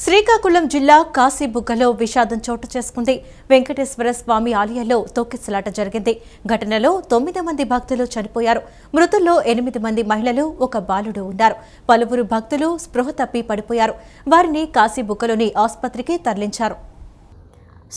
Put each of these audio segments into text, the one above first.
శ్రీకాకుళం జిల్లా కాశీబుగ్గలో విషాదం చోటు చేసుకుంది. వెంకటేశ్వర స్వామి ఆలయంలో తొక్కిసలాట జరిగింది. ఘటనలో 9 మంది భక్తులు చనిపోయారు. మృతుల్లో 8 మంది మహిళలు, ఒక బాలుడు ఉన్నారు. పలువురు భక్తులు స్పృహ తప్పి పడిపోయారు. వారిని కాశీబుగ్గలోని ఆసుపత్రికి తరలించారు.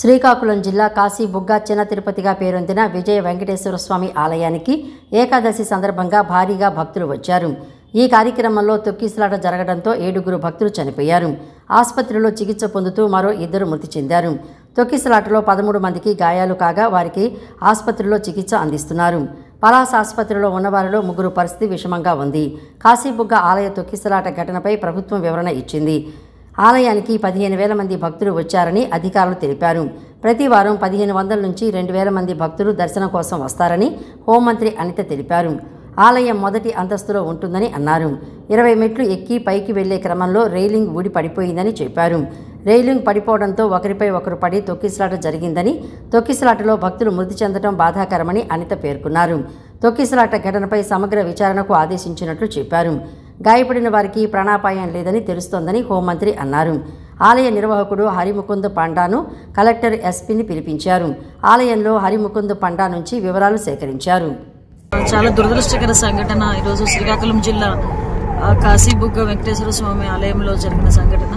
శ్రీకాకుళం జిల్లా కాశీబుగ్గ చిన్న తిరుపతిగా పేరొందిన విజయ వెంకటేశ్వర స్వామి ఆలయానికి ఏకాదశి సందర్భంగా భారీగా భక్తులు వచ్చారు. ఈ కార్యక్రమంలో తొక్కిసలాట జరగడంతో 7 భక్తులు చనిపోయారు. ఆసుపత్రిలో చికిత్స పొందుతూ మరో 2 మృతి చెందారు. తొక్కిసలాటలో 13 మందికి గాయాలు కాగా వారికి ఆసుపత్రిలో చికిత్స అందిస్తున్నారు. పలాస ఆసుపత్రిలో ఉన్నవారిలో 3 పరిస్థితి విషమంగా ఉంది. కాశీబుగ్గ ఆలయ తొక్కిసలాట ఘటనపై ప్రభుత్వం వివరణ ఇచ్చింది. ఆలయానికి 15,000 మంది భక్తులు వచ్చారని అధికారులు తెలిపారు. ప్రతి వారం 1,500 నుంచి 2,000 మంది భక్తులు దర్శనం కోసం వస్తారని హోంమంత్రి అనిత తెలిపారు. ఆలయం మొదటి అంతస్తులో ఉంటుందని అన్నారు. 20 మెట్లు ఎక్కి పైకి వెళ్లే క్రమంలో రైలింగ్ ఊడి పడిపోయిందని చెప్పారు. రైలింగ్ పడిపోవడంతో ఒకరిపై ఒకరు పడి తొక్కిసలాట జరిగిందని, తొక్కిసలాటలో భక్తులు మృతి చెందడం బాధాకరమని అనిత పేర్కొన్నారు. తొక్కిసలాట ఘటనపై సమగ్ర విచారణకు ఆదేశించినట్లు చెప్పారు. గాయపడిన వారికి ప్రాణాపాయం లేదని తెలుస్తోందని హోంమంత్రి అన్నారు. ఆలయ నిర్వాహకుడు హరిముకుంద్ పండాను కలెక్టర్ ఎస్పీని పిలిపించారు. ఆలయంలో హరిముకుంద్ పండా నుంచి వివరాలు సేకరించారు. చాలా దురదృష్టకర సంఘటన ఈరోజు శ్రీకాకుళం జిల్లా కాశీబుగ్గ వెంకటేశ్వర స్వామి ఆలయంలో జరిగిన సంఘటన.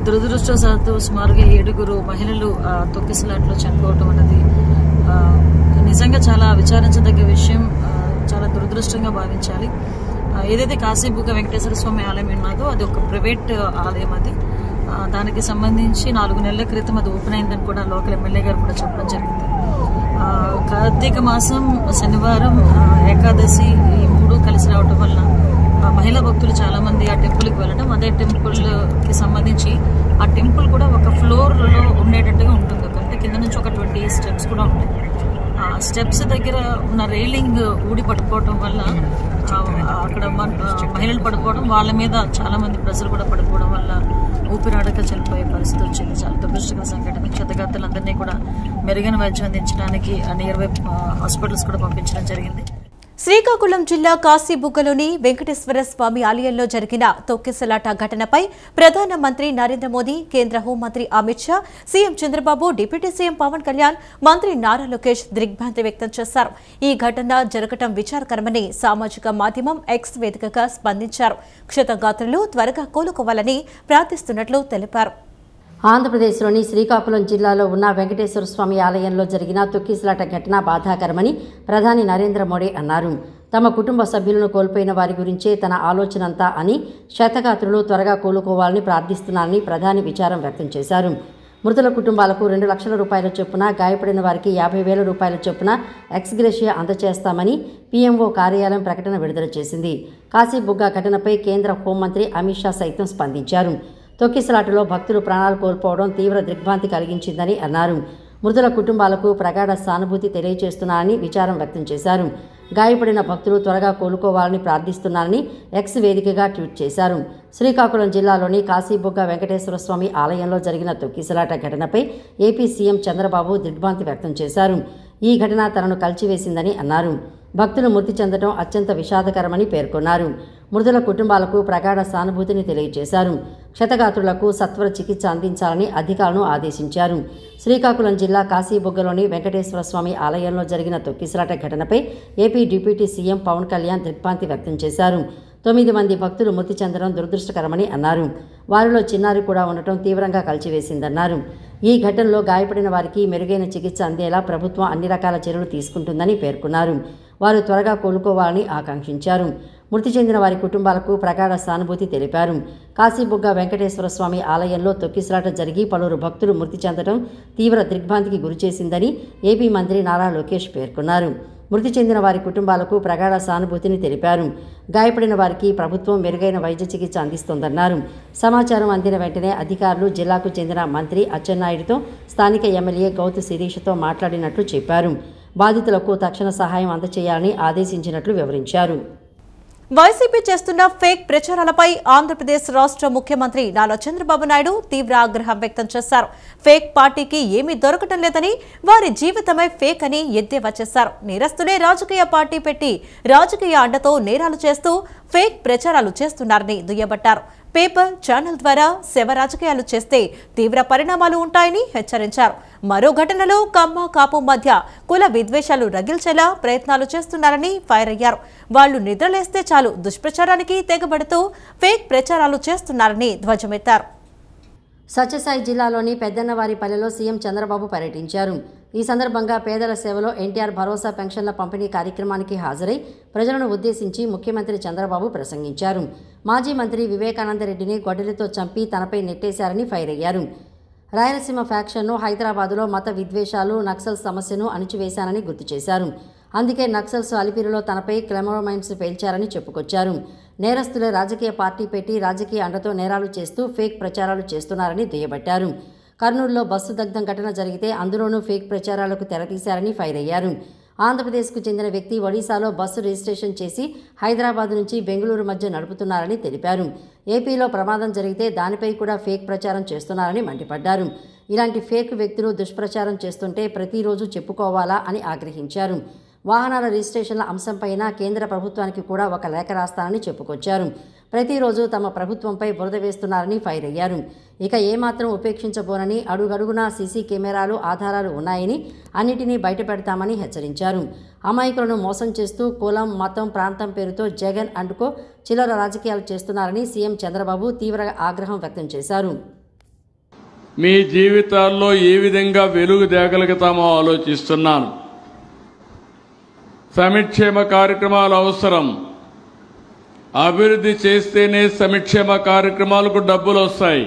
దురదృష్టవశాత్తు సుమారుగా 7 మహిళలు తొక్కిసలాట్లో చనిపోవటం అనేది నిజంగా చాలా విచారించదగ్గ విషయం. చాలా దురదృష్టంగా భావించాలి. ఏదైతే కాశీబుగ్గ వెంకటేశ్వర స్వామి ఆలయం ఉన్నదో అది ఒక ప్రైవేట్ ఆలయం. అది దానికి సంబంధించి 4 నెలల క్రితం అది ఓపెన్ అయిందని కూడా లోకల్ ఎమ్మెల్యే గారు కూడా చెప్పడం జరిగింది. కార్తీక మాసం శనివారం ఏకాదశి ఈ 3 కలిసి రావటం వల్ల మహిళా భక్తులు చాలా మంది ఆ టెంపుల్కి వెళ్ళడం, అదే టెంపుల్కి సంబంధించి ఆ టెంపుల్ కూడా ఒక ఫ్లోర్లో ఉండేటట్టుగా ఉంటుంది. అంటే కింద నుంచి ఒక 20 స్టెప్స్ కూడా ఉంటాయి. ఆ స్టెప్స్ దగ్గర ఉన్న రైలింగ్ ఊడి పడిపోవడం వల్ల అక్కడ మహిళలు పడిపోవడం, వాళ్ళ మీద చాలా మంది ప్రజలు కూడా పడిపోవడం వల్ల ఊపిరాడక చనిపోయే పరిస్థితి వచ్చింది. చాలా దురదృష్టకర సంఘటన. క్షతగాత్రులందరినీ కూడా మెరుగైన వైద్యం అందించడానికి నియర్ బై హాస్పిటల్స్ కూడా పంపించడం జరిగింది. శ్రీకాకుళం జిల్లా కాశీబుగ్గలోని వెంకటేశ్వర స్వామి ఆలయంలో జరిగిన తొక్కిసలాట ఘటనపై ప్రధానమంత్రి నరేంద్ర మోదీ, కేంద్ర హోంమంత్రి Amit Shah, CM Chandrababu, deputy CM Pavan Kalyan, మంత్రి నారా లోకేష్ దిగ్భ్రాంతి వ్యక్తం చేశారు. ఈ ఘటన జరగటం విచారకరమని సామాజిక మాధ్యమం ఎక్స్ వేదికగా స్పందించారు. క్షతగాత్రులు త్వరగా కోలుకోవాలని ప్రార్థిస్తున్నట్లు తెలిపారు. ఆంధ్రప్రదేశ్లోని శ్రీకాకుళం జిల్లాలో ఉన్న వెంకటేశ్వర స్వామి ఆలయంలో జరిగిన తొక్కిసలాట ఘటన బాధాకరమని ప్రధాని నరేంద్ర మోడీ అన్నారు. తమ కుటుంబ సభ్యులను కోల్పోయిన వారి గురించే తన ఆలోచనంతా అని, క్షతగాత్రులు త్వరగా కోలుకోవాలని ప్రార్థిస్తున్నారని ప్రధాని విచారం వ్యక్తం చేశారు. మృతుల కుటుంబాలకు 2 లక్షల రూపాయల చొప్పున, గాయపడిన వారికి 50,000 రూపాయల చొప్పున ఎక్స్గ్రేషియా అందజేస్తామని పీఎంఓ కార్యాలయం ప్రకటన విడుదల చేసింది. కాశీబుగ్గ ఘటనపై కేంద్ర హోంమంత్రి అమిత్ షా సైతం స్పందించారు. తొక్కిసలాటలో భక్తులు ప్రాణాలు కోల్పోవడం తీవ్ర దిగ్భ్రాంతి కలిగించిందని అన్నారు. మృతుల కుటుంబాలకు ప్రగాఢ సానుభూతి తెలియజేస్తున్నారని విచారం వ్యక్తం చేశారు. గాయపడిన భక్తులు త్వరగా కోలుకోవాలని ప్రార్థిస్తున్నారని ఎక్స్ వేదికగా ట్వీట్ చేశారు. శ్రీకాకుళం జిల్లాలోని కాశీబుగ్గ వెంకటేశ్వర స్వామి ఆలయంలో జరిగిన తొక్కిసలాట ఘటనపై ఏపీ సీఎం చంద్రబాబు దిగ్భ్రాంతి వ్యక్తం చేశారు. ఈ ఘటన తనను కలిచివేసిందని అన్నారు. భక్తులు మృతి చెందడం అత్యంత విషాదకరమని పేర్కొన్నారు. మృతుల కుటుంబాలకు ప్రగాఢ సానుభూతిని తెలియజేశారు. క్షతగాత్రులకు సత్వర చికిత్స అందించాలని అధికారులను ఆదేశించారు. శ్రీకాకుళం జిల్లా కాశీబుగ్గలోని వెంకటేశ్వర స్వామి ఆలయంలో జరిగిన తొక్కిసలాట ఘటనపై AP deputy CM Pavan Kalyan దిగ్భ్రాంతి వ్యక్తం చేశారు. 9 మంది భక్తులు మృతి చెందడం దురదృష్టకరమని అన్నారు. వారిలో చిన్నారి కూడా ఉండటం తీవ్రంగా కలిచివేసిందన్నారు. ఈ ఘటనలో గాయపడిన వారికి మెరుగైన చికిత్స అందేలా ప్రభుత్వం అన్ని రకాల చర్యలు తీసుకుంటుందని పేర్కొన్నారు. వారు త్వరగా కోలుకోవాలని ఆకాంక్షించారు. మృతి చెందిన వారి కుటుంబాలకు ప్రగాఢ సానుభూతి తెలిపారు. కాశీబుగ్గ వెంకటేశ్వర స్వామి ఆలయంలో తొక్కిసలాట జరిగి పలువురు భక్తులు మృతి చెందడం తీవ్ర దిగ్భ్రాంతికి గురిచేసిందని ఏపీ మంత్రి నారా లోకేష్ పేర్కొన్నారు. మృతి చెందిన వారి కుటుంబాలకు ప్రగాఢ సానుభూతిని తెలిపారు. గాయపడిన వారికి ప్రభుత్వం మెరుగైన వైద్య చికిత్స అందిస్తోందన్నారు. సమాచారం అందిన వెంటనే అధికారులు జిల్లాకు చెందిన మంత్రి అచ్చెన్నాయుడుతో, స్థానిక ఎమ్మెల్యే గౌతు శిరీషతో మాట్లాడినట్లు చెప్పారు. బాధితులకు తక్షణ సహాయం అందజేయాలని ఆదేశించినట్లు వివరించారు. వైసీపీ చేస్తున్న ఫేక్ ప్రచారాలపై ఆంధ్రప్రదేశ్ రాష్ట్ర ముఖ్యమంత్రి నారా చంద్రబాబు నాయుడు తీవ్ర ఆగ్రహం వ్యక్తం చేశారు. ఫేక్ పార్టీకి ఏమీ దొరకటం లేదని, వారి జీవితమే ఫేక్ అని ఎద్దేవా చేశారు. నేరస్తులే రాజకీయ పార్టీ పెట్టి రాజకీయ అండతో నేరాలు చేస్తూ ఫేక్ ప్రచారాలు చేస్తున్నారని దుయ్యబట్టారు. పేపర్ ఛానల్ ద్వారా శవ రాజకీయాలు చేస్తే తీవ్ర పరిణామాలు ఉంటాయని హెచ్చరించారు. మరో ఘటనలో కమ్మ కాపు మధ్య కుల విద్వేషాలు రగిల్చేలా ప్రయత్నాలు చేస్తున్నారని ఫైర్ అయ్యారు. వాళ్లు నిద్రలేస్తే చాలు దుష్ప్రచారానికి తెగబడుతూ ఫేక్ ప్రచారాలు చేస్తున్నారని ధ్వజమెత్తారు. సత్యసాయి జిల్లాలోని పెద్దన్నవారిపల్లెలో సీఎం చంద్రబాబు పర్యటించారు. ఈ సందర్భంగా పేదల సేవలో ఎన్టీఆర్ భరోసా పెన్షన్ల పంపిణీ కార్యక్రమానికి హాజరై ప్రజలను ఉద్దేశించి ముఖ్యమంత్రి చంద్రబాబు ప్రసంగించారు. మాజీ మంత్రి వివేకానందరెడ్డిని గొడ్డలితో చంపి తనపై నెట్టేశారని ఫైర్ అయ్యారు. రాయలసీమ ఫ్యాక్షన్ను హైదరాబాదులో మత విద్వేషాలు నక్సల్ సమస్యను అణిచివేశానని గుర్తు చేశారు. అందుకే నక్సల్స్ అలిపిరిలో తనపై క్లెమోమైన్స్ పేల్చారని చెప్పుకొచ్చారు. నేరస్తులే రాజకీయ పార్టీ పెట్టి రాజకీయ అండతో నేరాలు చేస్తూ ఫేక్ ప్రచారాలు చేస్తున్నారని దుయ్యబట్టారు. కర్నూలులో బస్సు దగ్ధం ఘటన జరిగితే అందులోనూ ఫేక్ ప్రచారాలకు తెరతీశారని ఫైర్ అయ్యారు. ఆంధ్రప్రదేశ్కు చెందిన వ్యక్తి ఒడిశాలో బస్సు రిజిస్ట్రేషన్ చేసి హైదరాబాద్ నుంచి బెంగళూరు మధ్య నడుపుతున్నారని తెలిపారు. ఏపీలో ప్రమాదం జరిగితే దానిపై కూడా ఫేక్ ప్రచారం చేస్తున్నారని మండిపడ్డారు. ఇలాంటి ఫేక్ వ్యక్తులు దుష్ప్రచారం చేస్తుంటే ప్రతిరోజు చెప్పుకోవాలా అని ఆగ్రహించారు. వాహనాల రిజిస్ట్రేషన్ల అంశంపైన కేంద్ర ప్రభుత్వానికి కూడా ఒక లేఖ రాస్తానని చెప్పుకొచ్చారు. ప్రతిరోజు తమ ప్రభుత్వంపై బురద వేస్తున్నారని ఫైర్ అయ్యారు. ఇక ఏమాత్రం ఉపేక్షించబోనని అడుగడుగునా సీసీ కెమెరాలు ఆధారాలు ఉన్నాయని అన్నిటినీ బయటపెడతామని హెచ్చరించారు. అమాయకులను మోసం చేస్తూ కులం మతం ప్రాంతం పేరుతో జగన్ అండ్కో చిల్లర రాజకీయాలు చేస్తున్నారని సీఎం చంద్రబాబు తీవ్ర ఆగ్రహం వ్యక్తం చేశారు. మీ జీవితాల్లో ఏ విధంగా వెలుగు తేగలుగుతామో ఆలోచిస్తున్నాను. సంక్షేమ కార్యక్రమాలు అవసరం. అభివృద్ధి చేస్తేనే సంక్షేమ కార్యక్రమాలకు డబ్బులు వస్తాయి.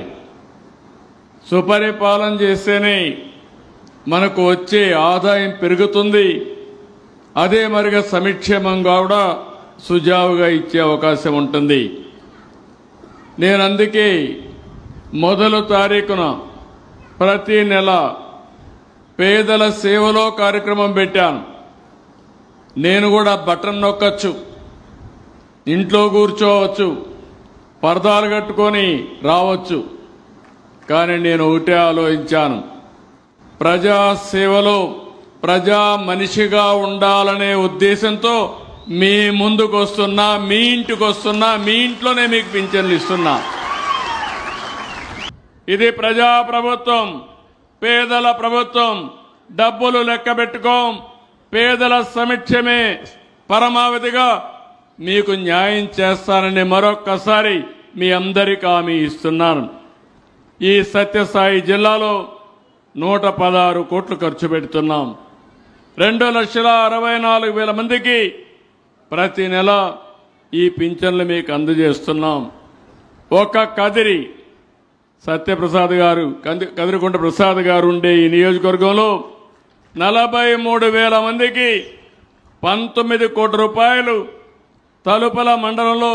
సుపరిపాలన చేస్తేనే మనకు వచ్చే ఆదాయం పెరుగుతుంది. అదే మరిగా సంక్షేమంగా కూడా సుజావుగా ఇచ్చే అవకాశం ఉంటుంది. నేను అందుకే మొదటి తారీఖున ప్రతి నెల పేదల సేవలో కార్యక్రమం పెట్టాను. నేను కూడా బటన్ నొక్కచ్చు, ఇంట్లో కూర్చోవచ్చు, పరదాలు కట్టుకొని రావచ్చు. కానీ నేను ఒకటే ఆలోచించాను, ప్రజా సేవలో ప్రజా మనిషిగా ఉండాలనే ఉద్దేశంతో మీ ముందుకు వస్తున్నా, మీ ఇంటికి వస్తున్నా, మీ ఇంట్లోనే మీకు పింఛన్లు ఇస్తున్నా. ఇది ప్రజా ప్రభుత్వం, పేదల ప్రభుత్వం. డబ్బులు లెక్క పెట్టుకోం. పేదల సంక్షేమే పరమావధిగా మీకు న్యాయం చేస్తానని మరొక్కసారి మీ అందరికీ హామీ ఇస్తున్నాను. ఈ సత్యసాయి జిల్లాలో 116 కోట్లు ఖర్చు పెడుతున్నాం. 2,64,000 మందికి ప్రతి నెల ఈ పింఛన్లు మీకు అందజేస్తున్నాం. ఒక కదిరి సత్యప్రసాద్ గారు, కదిరికుంట ప్రసాద్ గారు ఉండే ఈ నియోజకవర్గంలో 43,000 మందికి 19 కోట్ల రూపాయలు, తలుపల మండలంలో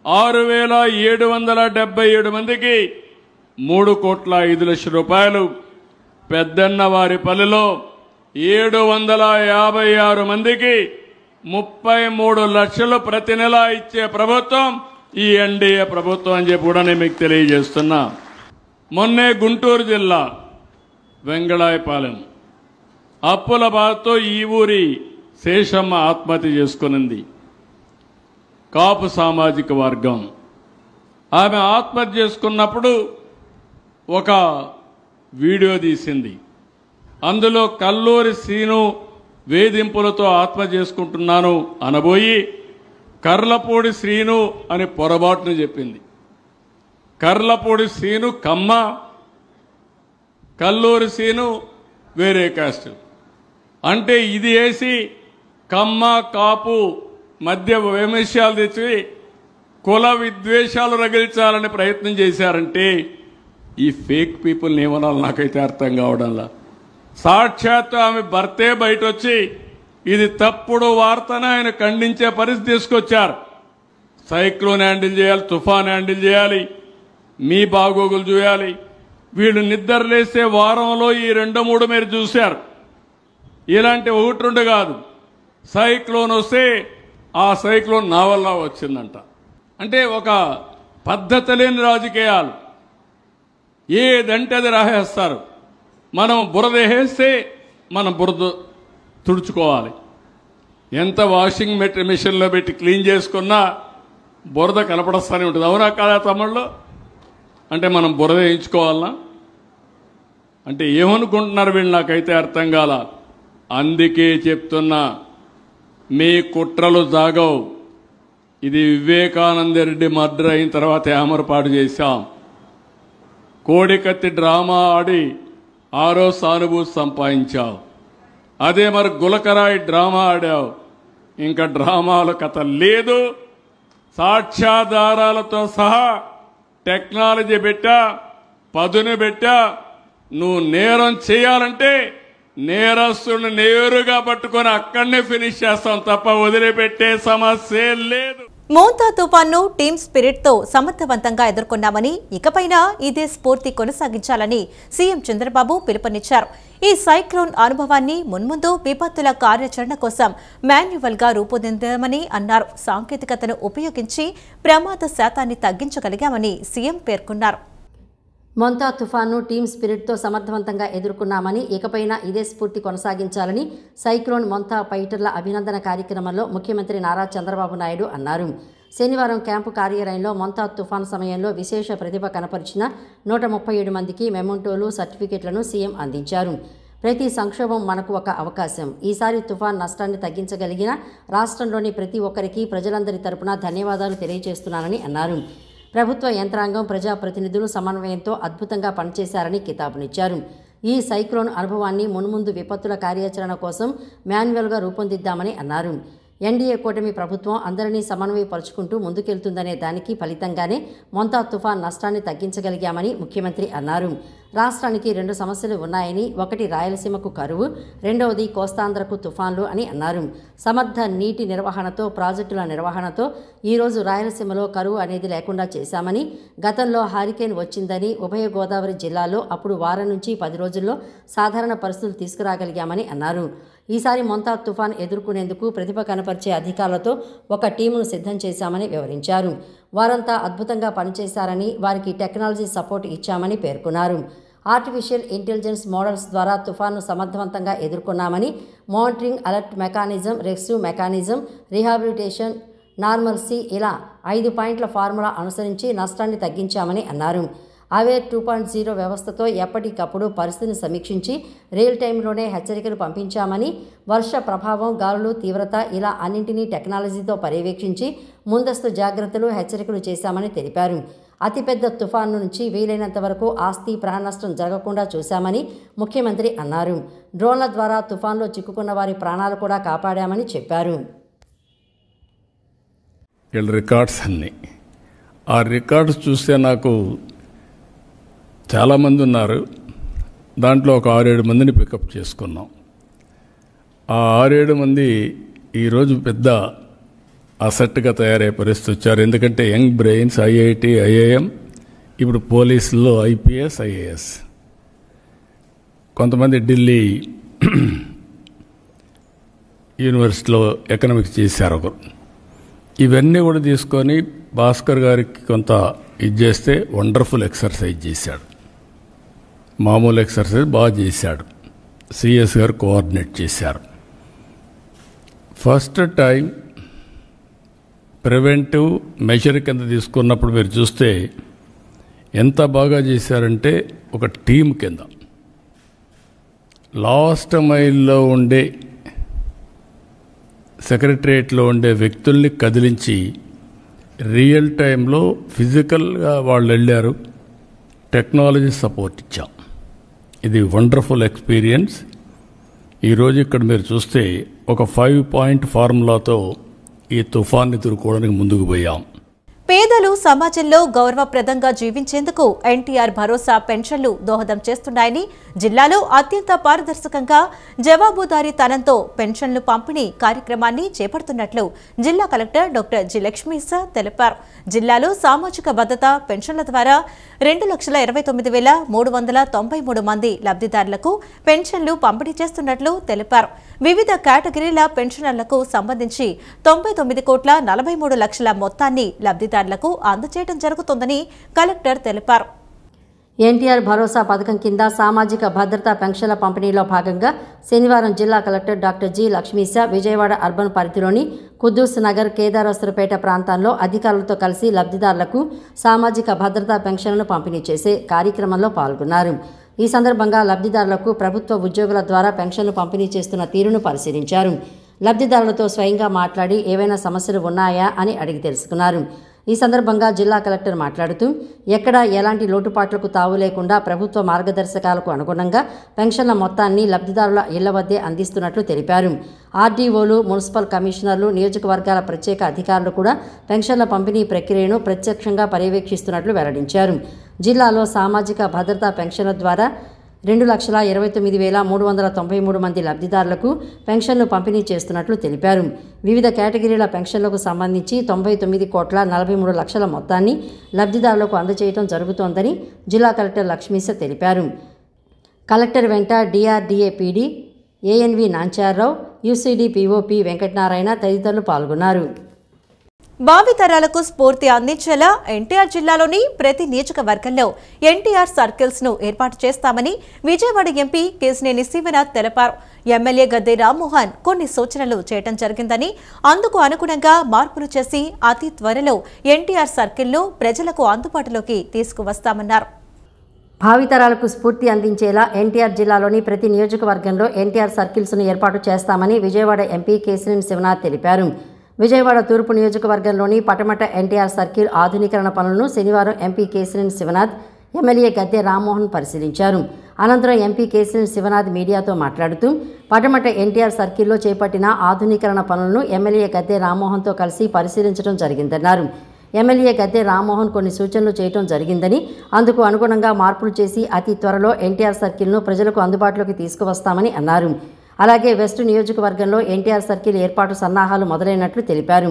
6,777 మందికి 3,05,00,000 రూపాయలు, పెద్దన్నవారిపల్లిలో 756 మందికి 33 లక్షలు ప్రతి నెల ఇచ్చే ప్రభుత్వం ఈ ఎన్డీఏ ప్రభుత్వం అని చెప్పి కూడా నేను మీకు తెలియజేస్తున్నా. మొన్నే గుంటూరు జిల్లా వెంగళాయపాలెం అప్పుల బాధతో ఈ ఊరి శేషమ్మ ఆత్మహత్య చేసుకునింది. కాపు సామాజిక వర్గం. ఆమె ఆత్మహత్య చేసుకున్నప్పుడు ఒక వీడియో తీసింది. అందులో కల్లూరి శ్రీను వేధింపులతో ఆత్మహత్య చేసుకుంటున్నాను అనబోయి కర్లపూడి శ్రీను అని పొరపాటును చెప్పింది. కర్లపూడి శ్రీను కమ్మ, కల్లూరి శ్రీను వేరే కాస్ట్. అంటే ఇది వేసి కమ్మ కాపు మధ్య వైమస్యాలు తెచ్చి కుల విద్వేషాలు రగిల్చాలని ప్రయత్నం చేశారంటే ఈ ఫేక్ పీపుల్ని ఏమనాలి నాకైతే అర్థం కావడంలా. సాక్షాత్తు ఆమె భర్తే బయట వచ్చి ఇది తప్పుడు వార్తను ఆయన ఖండించే పరిస్థితి తీసుకొచ్చారు. సైక్లోన్ హ్యాండిల్ చేయాలి, తుఫాన్ హ్యాండిల్ చేయాలి, మీ బాగోగులు చూయాలి. వీళ్ళు నిద్రలేసే వారంలో ఈ 2-3 మీరు చూశారు. ఇలాంటి 1-2 కాదు. సైక్లోన్ వస్తే ఆ సైక్లోన్ నా వల్ల వచ్చిందంట. అంటే ఒక పద్ధతి లేని రాజకీయాలు. ఏదంటే అది రాసేస్తారు. మనం బురద వేస్తే మనం బురద తుడుచుకోవాలి. ఎంత వాషింగ్ మెషిన్లో పెట్టి క్లీన్ చేసుకున్నా బురద కనపడస్తానే ఉంటుంది. అవునా కాదా తమ్ముళ్ళు? అంటే మనం బురద వేయించుకోవాలనా? అంటే ఏమనుకుంటున్నారు వీళ్ళు? నాకైతే అర్థం కాల. అందుకే చెప్తున్నా, మీ కుట్రలు జాగవు. ఇది వివేకానంద రెడ్డి మర్డర్ అయిన తర్వాత ఏమరపాటు చేశాం. కోడికత్తి డ్రామా ఆడి ఆరో సానుభూతి సంపాదించావు. అదే మరి గులకరాయి డ్రామా ఆడావు. ఇంకా డ్రామాల కథ లేదు. సాక్ష్యాధారాలతో సహా టెక్నాలజీ పెట్టా, పదును పెట్టా. నువ్వు నేరం చేయాలంటే నేరస్తుడిని నేరుగా పట్టుకొని అక్కడనే ఫినిష్ చేస్తాం తప్ప వదిలిపెట్టే సమస్య లేదు. మోంతా తుఫాన్ను టీమ్ స్పిరిట్ తో సమర్థవంతంగా ఎదుర్కొన్నామని, ఇకపైనా ఇదే స్ఫూర్తి కొనసాగించాలని సీఎం చంద్రబాబు పిలుపునిచ్చారు. ఈ సైక్లోన్ అనుభవాన్ని మున్ముందు విపత్తుల కార్యాచరణ కోసం మాన్యువల్ గా రూపొందించామని అన్నారు. సాంకేతికతను ఉపయోగించి ప్రమాద శాతాన్ని తగ్గించగలిగామని సీఎం పేర్కొన్నారు. మొంతా తుఫాన్ను టీమ్ స్పిరిట్తో సమర్థవంతంగా ఎదుర్కొన్నామని, ఇకపైనా ఇదే స్ఫూర్తి కొనసాగించాలని సైక్లోన్ మొంతా ఫైటర్ల అభినందన కార్యక్రమంలో ముఖ్యమంత్రి నారా చంద్రబాబు నాయుడు అన్నారు. శనివారం క్యాంపు కార్యాలయంలో మొంతా తుఫాన్ సమయంలో విశేష ప్రతిభ కనపరిచిన 137 మందికి మెమోంటోలు, సర్టిఫికెట్లను సీఎం అందించారు. ప్రతి సంక్షోభం మనకు ఒక అవకాశం. ఈసారి తుఫాన్ నష్టాన్ని తగ్గించగలిగిన రాష్ట్రంలోని ప్రతి ఒక్కరికి ప్రజలందరి తరపున ధన్యవాదాలు తెలియజేస్తున్నానని అన్నారు. ప్రభుత్వ యంత్రాంగం, ప్రజాప్రతినిధులు సమన్వయంతో అద్భుతంగా పనిచేశారని కితాబునిచ్చారు. ఈ సైక్లోన్ అనుభవాన్ని మున్ముందు విపత్తుల కార్యాచరణ కోసం మాన్యువల్గా రూపొందిద్దామని అన్నారు. ఎన్డీఏ కూటమి ప్రభుత్వం అందరినీ సమన్వయపరుచుకుంటూ ముందుకెళ్తుందనే దానికి ఫలితంగానే మొంతా తుఫాన్ నష్టాన్ని తగ్గించగలిగామని ముఖ్యమంత్రి అన్నారు. రాష్ట్రానికి 2 సమస్యలు ఉన్నాయని, ఒకటి రాయలసీమకు కరువు, రెండవది కోస్తాంధ్రకు తుఫాన్లు అని అన్నారు. సమర్థ నీటి నిర్వహణతో, ప్రాజెక్టుల నిర్వహణతో ఈరోజు రాయలసీమలో కరువు అనేది లేకుండా చేశామని, గతంలో హారికేన్ వచ్చిందని, ఉభయ గోదావరి జిల్లాలో అప్పుడు వారం నుంచి 10 రోజుల్లో సాధారణ పరిస్థితులు తీసుకురాగలిగామని అన్నారు. ఈసారి మొంతా తుఫాన్ ఎదుర్కొనేందుకు ప్రతిభ కనపరిచే అధికారులతో ఒక టీమును సిద్ధం చేశామని వివరించారు. వారంతా అద్భుతంగా పనిచేశారని, వారికి టెక్నాలజీ సపోర్ట్ ఇచ్చామని పేర్కొన్నారు. ఆర్టిఫిషియల్ ఇంటెలిజెన్స్ మోడల్స్ ద్వారా తుఫాన్ను సమర్థవంతంగా ఎదుర్కొన్నామని, monitoring, alert mechanism, rescue mechanism, rehabilitation, normalcy ఇలా 5 పాయింట్ల ఫార్ములా అనుసరించి నష్టాన్ని తగ్గించామని అన్నారు. అవేర్ 2.0 వ్యవస్థతో ఎప్పటికప్పుడు పరిస్థితిని సమీక్షించి రియల్ టైంలోనే హెచ్చరికలు పంపించామని, వర్ష ప్రభావం, గాలులు తీవ్రత ఇలా అన్నింటినీ టెక్నాలజీతో పర్యవేక్షించి ముందస్తు జాగ్రత్తలు, హెచ్చరికలు చేశామని తెలిపారు. అతిపెద్ద తుఫాను నుంచి వీలైనంత వరకు ఆస్తి, ప్రాణ నష్టం జరగకుండా చూశామని ముఖ్యమంత్రి అన్నారు. డ్రోన్ల ద్వారా తుఫాన్లో చిక్కుకున్న వారి ప్రాణాలు కూడా కాపాడామని చెప్పారు. రికార్డ్స్ అన్నీ ఆ రికార్డ్స్ చూస్తే నాకు చాలామంది ఉన్నారు. దాంట్లో ఒక 6-7 మందిని పికప్ చేసుకున్నాం. ఆ 6-7 మంది ఈరోజు పెద్ద అసెట్గా తయారయ్యే పరిస్థితి వచ్చారు. ఎందుకంటే యంగ్ బ్రెయిన్స్, ఐఐటి, ఐఐఎం, ఇప్పుడు పోలీసుల్లో ఐపీఎస్, ఐఏఎస్, కొంతమంది ఢిల్లీ యూనివర్సిటీలో ఎకనామిక్స్ చేశారు ఒకరు. ఇవన్నీ కూడా తీసుకొని భాస్కర్ గారికి కొంత ఇది చేస్తే వండర్ఫుల్ ఎక్సర్సైజ్ చేశాడు. మామూలు ఎక్సర్సైజ్ బాగా చేశాడు. సిఎస్ గారు కోఆర్డినేట్ చేశారు. ఫస్ట్ టైం ప్రివెంటివ్ మెజర్ కింద తీసుకున్నప్పుడు మీరు చూస్తే ఎంత బాగా చేశారంటే ఒక టీం కింద లాస్ట్ మైల్లో ఉండే సెక్రటరియట్లో ఉండే వ్యక్తుల్ని కదిలించి రియల్ టైంలో ఫిజికల్గా వాళ్ళు వెళ్ళారు. టెక్నాలజీ సపోర్ట్ ఇచ్చాం. ఇది వండర్ఫుల్ ఎక్స్పీరియన్స్. ఈరోజు ఇక్కడ మీరు చూస్తే ఒక 5 పాయింట్ ఫార్ములాతో ఈ తుఫాన్ని ఎదుర్కోవడానికి ముందుకు పోయాం. పేదలు సమాజంలో గౌరవప్రదంగా జీవించేందుకు ఎన్టీఆర్ భరోసా పెన్షన్లు దోహదం చేస్తున్నాయని, జిల్లాలో అత్యంత పారదర్శకంగా జవాబుదారీతనంతో పెన్షన్లు పంపిణీ కార్యక్రమాన్ని చేపడుతున్నట్లు జిల్లా కలెక్టర్ డాక్టర్ జి లక్ష్మీసా తెలిపారు. జిల్లాలో సామాజిక భద్రత పెన్షన్ల ద్వారా 2,29,393 మంది లబ్ధిదారులకు పెన్షన్లు పంపిణీ చేస్తున్నట్లు తెలిపారు. వివిధ కేటగిరీల పెన్షనర్లకు సంబంధించి 99,43,00,00,000 మొత్తాన్ని లబ్ధిదారులకు అందజేయడం జరుగుతుందని కలెక్టర్ తెలిపారు. ఎన్టీఆర్ భరోసా పథకం కింద సామాజిక భద్రతా పెన్షన్ల పంపిణీలో భాగంగా శనివారం జిల్లా collector doctor G Lakshmisha Vijayawada urban పరిధిలోని కుద్దూస్ నగర్ కేదారేశ్వరపేట ప్రాంతాల్లో అధికారులతో కలిసి లబ్ధిదారులకు సామాజిక భద్రతా పెన్షన్లను పంపిణీ చేసే కార్యక్రమంలో పాల్గొన్నారు. ఈ సందర్భంగా లబ్ధిదారులకు ప్రభుత్వ ఉద్యోగుల ద్వారా పెన్షన్లు పంపిణీ చేస్తున్న తీరును పరిశీలించారు. లబ్ధిదారులతో స్వయంగా మాట్లాడి ఏవైనా సమస్యలు ఉన్నాయా అని అడిగి తెలుసుకున్నారు. ఈ సందర్భంగా జిల్లా కలెక్టర్ మాట్లాడుతూ ఎక్కడా ఎలాంటి లోటుపాట్లకు తావు లేకుండా ప్రభుత్వ మార్గదర్శకాలకు అనుగుణంగా పెన్షన్ల మొత్తాన్ని లబ్ధిదారుల ఇళ్ల వద్దే అందిస్తున్నట్లు తెలిపారు. ఆర్డీఓలు, మున్సిపల్ కమిషనర్లు, నియోజకవర్గాల ప్రత్యేక అధికారులు కూడా పెన్షన్ల పంపిణీ ప్రక్రియను ప్రత్యక్షంగా పర్యవేక్షిస్తున్నట్లు వెల్లడించారు. జిల్లాలో సామాజిక భద్రతా పెన్షన్ల ద్వారా 2,29,393 మంది లబ్ధిదారులకు పెన్షన్లు పంపిణీ చేస్తున్నట్లు తెలిపారు. వివిధ కేటగిరీల పెన్షన్లకు సంబంధించి 99,43,00,000 మొత్తాన్ని లబ్ధిదారులకు అందజేయడం జరుగుతోందని జిల్లా కలెక్టర్ లక్ష్మీశ తెలిపారు. కలెక్టర్ వెంట DRDA PD ANV Nancharao, UCD POP Venkatanarayana తదితరులు పాల్గొన్నారు. భావితరాలకు స్ఫూర్తి అందించేలా ఎన్టీఆర్ జిల్లాలోని ప్రతి నియోజకవర్గంలో ఎన్టీఆర్ సర్కిల్స్ ను ఏర్పాటు చేస్తామని విజయవాడ ఎంపీ కేశినేని శివనాథ్ తెలిపారు. ఎమ్మెల్యే గద్దె రామ్మోహన్ కొన్ని సూచనలు చేయడం జరిగిందని, అందుకు అనుగుణంగా మార్పులు చేసి అతి త్వరలో ఎన్టీఆర్ సర్కిల్ను ప్రజలకు అందుబాటులోకి తీసుకువస్తామన్నారు. భావితరాలకు స్ఫూర్తి అందించేలా ఎన్టీఆర్ జిల్లాలోని ప్రతి నియోజకవర్గంలో ఎన్టీఆర్ సర్కిల్స్ను ఏర్పాటు చేస్తామని విజయవాడ ఎంపీ కేశినేని శివనాథ్ తెలిపారు. విజయవాడ తూర్పు నియోజకవర్గంలోని పటమట ఎన్టీఆర్ సర్కిల్ ఆధునీకరణ పనులను శనివారం ఎంపీ కేశినేని శివనాథ్, ఎమ్మెల్యే గద్దె రామ్మోహన్ పరిశీలించారు. అనంతరం ఎంపీ కేశినేని శివనాథ్ మీడియాతో మాట్లాడుతూ పటమట ఎన్టీఆర్ సర్కిల్లో చేపట్టిన ఆధునీకరణ పనులను ఎమ్మెల్యే గద్దె రామ్మోహన్తో కలిసి పరిశీలించడం జరిగిందన్నారు. ఎమ్మెల్యే గద్దె రామ్మోహన్ కొన్ని సూచనలు చేయడం జరిగిందని, అందుకు అనుగుణంగా మార్పులు చేసి అతి త్వరలో ఎన్టీఆర్ సర్కిల్ను ప్రజలకు అందుబాటులోకి తీసుకువస్తామని అన్నారు. అలాగే వెస్ట్ నియోజకవర్గంలో ఎన్టీఆర్ సర్కిల్ ఏర్పాటు సన్నాహాలు మొదలైనట్లు తెలిపారు.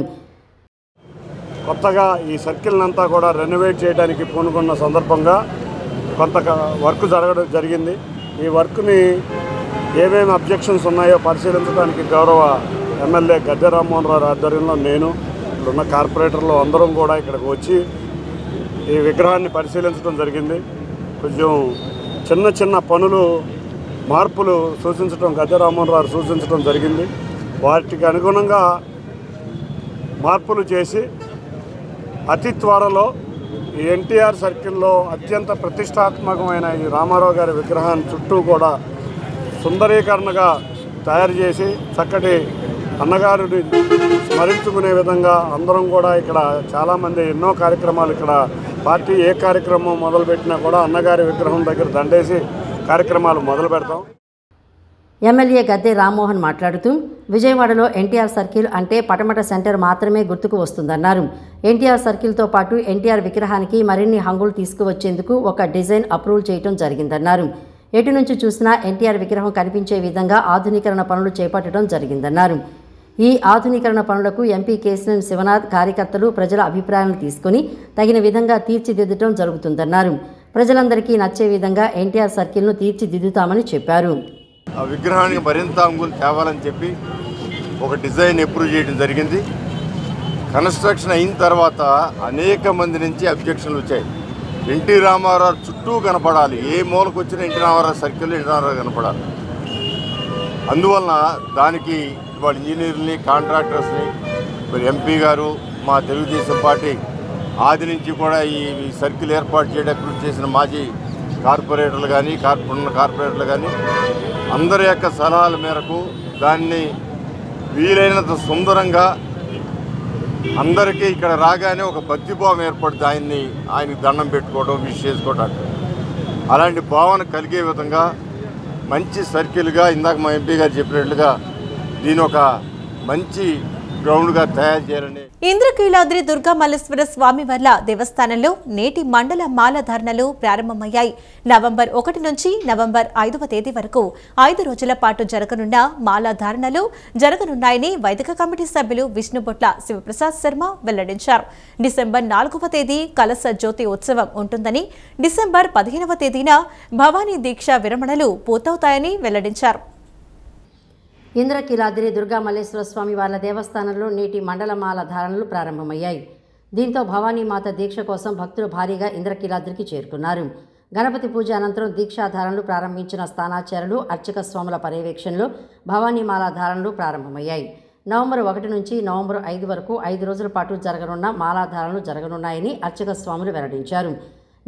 కొత్తగా ఈ సర్కిల్ అంతా కూడా రెనోవేట్ చేయడానికి పూనుకున్న సందర్భంగా కొంత వర్క్ జరగడం జరిగింది. ఈ వర్క్ని ఏమేమి అబ్జెక్షన్స్ ఉన్నాయో పరిశీలించడానికి గౌరవ ఎమ్మెల్యే గద్దె రామ్మోహన్ రావు ఆధ్వర్యంలో నేను, ఇప్పుడున్న కార్పొరేటర్లు అందరం కూడా ఇక్కడికి వచ్చి ఈ విగ్రహాన్ని పరిశీలించడం జరిగింది. కొంచెం చిన్న చిన్న పనులు మార్పులు సూచించడం గద్దె రామ్మోహన్ రావు సూచించడం జరిగింది. వాటికి అనుగుణంగా మార్పులు చేసి అతి త్వరలో ఈ ఎన్టీఆర్ సర్కిల్లో అత్యంత ప్రతిష్టాత్మకమైన ఈ రామారావు గారి విగ్రహాన్ని చుట్టూ కూడా సుందరీకరణగా తయారు చేసి చక్కటి అన్నగారిని స్మరించుకునే విధంగా అందరం కూడా ఇక్కడ చాలామంది ఎన్నో కార్యక్రమాలు, ఇక్కడ పార్టీ ఏ కార్యక్రమం మొదలుపెట్టినా కూడా అన్నగారి విగ్రహం దగ్గర దండేసి కార్యక్రమాలు మొదలు పెడతాం. ఎమ్మెల్యే గద్దె రామ్మోహన్ మాట్లాడుతూ విజయవాడలో ఎన్టీఆర్ సర్కిల్ అంటే పటమట సెంటర్ మాత్రమే గుర్తుకు వస్తుందన్నారు. ఎన్టీఆర్ సర్కిల్తో పాటు ఎన్టీఆర్ విగ్రహానికి మరిన్ని హంగులు తీసుకువచ్చేందుకు ఒక డిజైన్ అప్రూవల్ చేయడం జరిగిందన్నారు. ఎటు నుంచి చూసినా ఎన్టీఆర్ విగ్రహం కనిపించే విధంగా ఆధునీకరణ పనులు చేపట్టడం జరిగిందన్నారు. ఈ ఆధునీకరణ పనులకు ఎంపీ కేశినేని శివనాథ్, కార్యకర్తలు ప్రజల అభిప్రాయాలను తీసుకుని తగిన విధంగా తీర్చిదిద్దడం జరుగుతుందన్నారు. ప్రజలందరికీ నచ్చే విధంగా ఎన్టీఆర్ సర్కిల్ను తీర్చిదిద్దుతామని చెప్పారు. ఆ విగ్రహానికి మరింత అంగులు తేవాలని చెప్పి ఒక డిజైన్ అప్రూవ్ చేయడం జరిగింది. కన్స్ట్రక్షన్ అయిన తర్వాత అనేక మంది నుంచి అబ్జెక్షన్లు వచ్చాయి. ఎన్టీ రామారావు చుట్టూ కనపడాలి, ఏ మూలకు వచ్చిన ఎన్టీ రామారావు సర్కిల్ ఎన్టీ రామారావు కనపడాలి. అందువలన దానికి వాళ్ళ ఇంజనీర్ని, కాంట్రాక్టర్స్ని, మరి ఎంపీ గారు, మా తెలుగుదేశం పార్టీ ఆది నుంచి కూడా ఈ సర్కిల్ ఏర్పాటు చేయడానికి చేసిన మాజీ కార్పొరేటర్లు కానీ కార్పొరేటర్లు కానీ అందరి యొక్క సలహాల మేరకు దాన్ని వీలైనంత సుందరంగా అందరికీ ఇక్కడ రాగానే ఒక భక్తిభావం ఏర్పడుతుంది. ఆయనకి దండం పెట్టుకోవడం, విష్ చేసుకోవడం, అలాంటి భావన కలిగే విధంగా మంచి సర్కిల్గా ఇందాక మా ఎంపీ గారు చెప్పినట్లుగా దీని ఒక మంచి గ్రౌండ్గా తయారు చేయాలని. ఇంద్రకీలాద్రి దుర్గా మల్లేశ్వర స్వామి వార్ల దేవస్థానంలో నేటి మండల మాల ధారణలు ప్రారంభమయ్యాయి. నవంబర్ 1 నుంచి నవంబర్ 5వ తేదీ వరకు 5 రోజుల పాటు జరగనున్న మాల ధారణలు జరగనున్నాయని వైదిక కమిటీ సభ్యులు విష్ణుబొట్ల శివప్రసాద్ శర్మ వెల్లడించారు. డిసెంబర్ 4వ తేదీ కలశ జ్యోతి ఉత్సవం ఉంటుందని, డిసెంబర్ 15వ తేదీన భవానీ దీక్ష విరమణలు పూర్తవుతాయని వెల్లడించారు. ఇంద్రకీలాద్రి దుర్గా మల్లేశ్వర స్వామి వార్ల దేవస్థానంలో నేటి మండలమాల ధారణలు ప్రారంభమయ్యాయి. దీంతో భవానీమాత దీక్ష కోసం భక్తులు భారీగా ఇంద్రకీలాద్రికి చేరుకున్నారు. గణపతి పూజ అనంతరం దీక్షాధారణలు ప్రారంభించిన స్థానాచార్యులు అర్చక స్వాముల పర్యవేక్షణలో భవానీమాల ధారణలు ప్రారంభమయ్యాయి. నవంబర్ 1 నుంచి నవంబర్ 5 వరకు 5 రోజుల పాటు జరగనున్న మాలాధారణలు జరగనున్నాయని అర్చక స్వాములు వెల్లడించారు.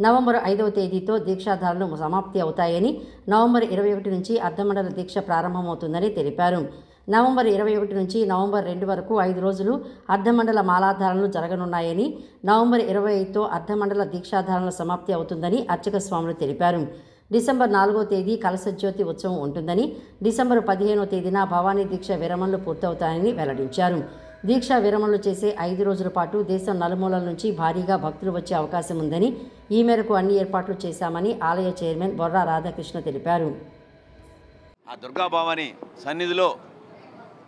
నవంబర్ 5వ తేదీతో దీక్షాధారణలు సమాప్తి అవుతాయని, నవంబర్ 21 నుంచి అర్ధమండల దీక్ష ప్రారంభమవుతుందని తెలిపారు. నవంబర్ 21 నుంచి నవంబర్ 2 వరకు 5 రోజులు అర్ధమండల మాలాధారణలు జరగనున్నాయని, నవంబర్ 25తో అర్ధమండల దీక్షాధారణల సమాప్తి అవుతుందని అర్చక స్వాములు తెలిపారు. డిసెంబర్ 4వ తేదీ కలశజ్యోతి ఉత్సవం ఉంటుందని, డిసెంబర్ 15వ తేదీన భవానీ దీక్ష విరమణలు పూర్తవుతాయని వెల్లడించారు. దీక్షా విరమణలు చేసే 5 రోజుల పాటు దేశం నలుమూలల నుంచి భారీగా భక్తులు వచ్చే అవకాశం ఉందని, ఈ మేరకు అన్ని ఏర్పాట్లు చేశామని ఆలయ చైర్మన్ బొర్రా రాధాకృష్ణ తెలిపారు. ఆ దుర్గా భవానీ సన్నిధిలో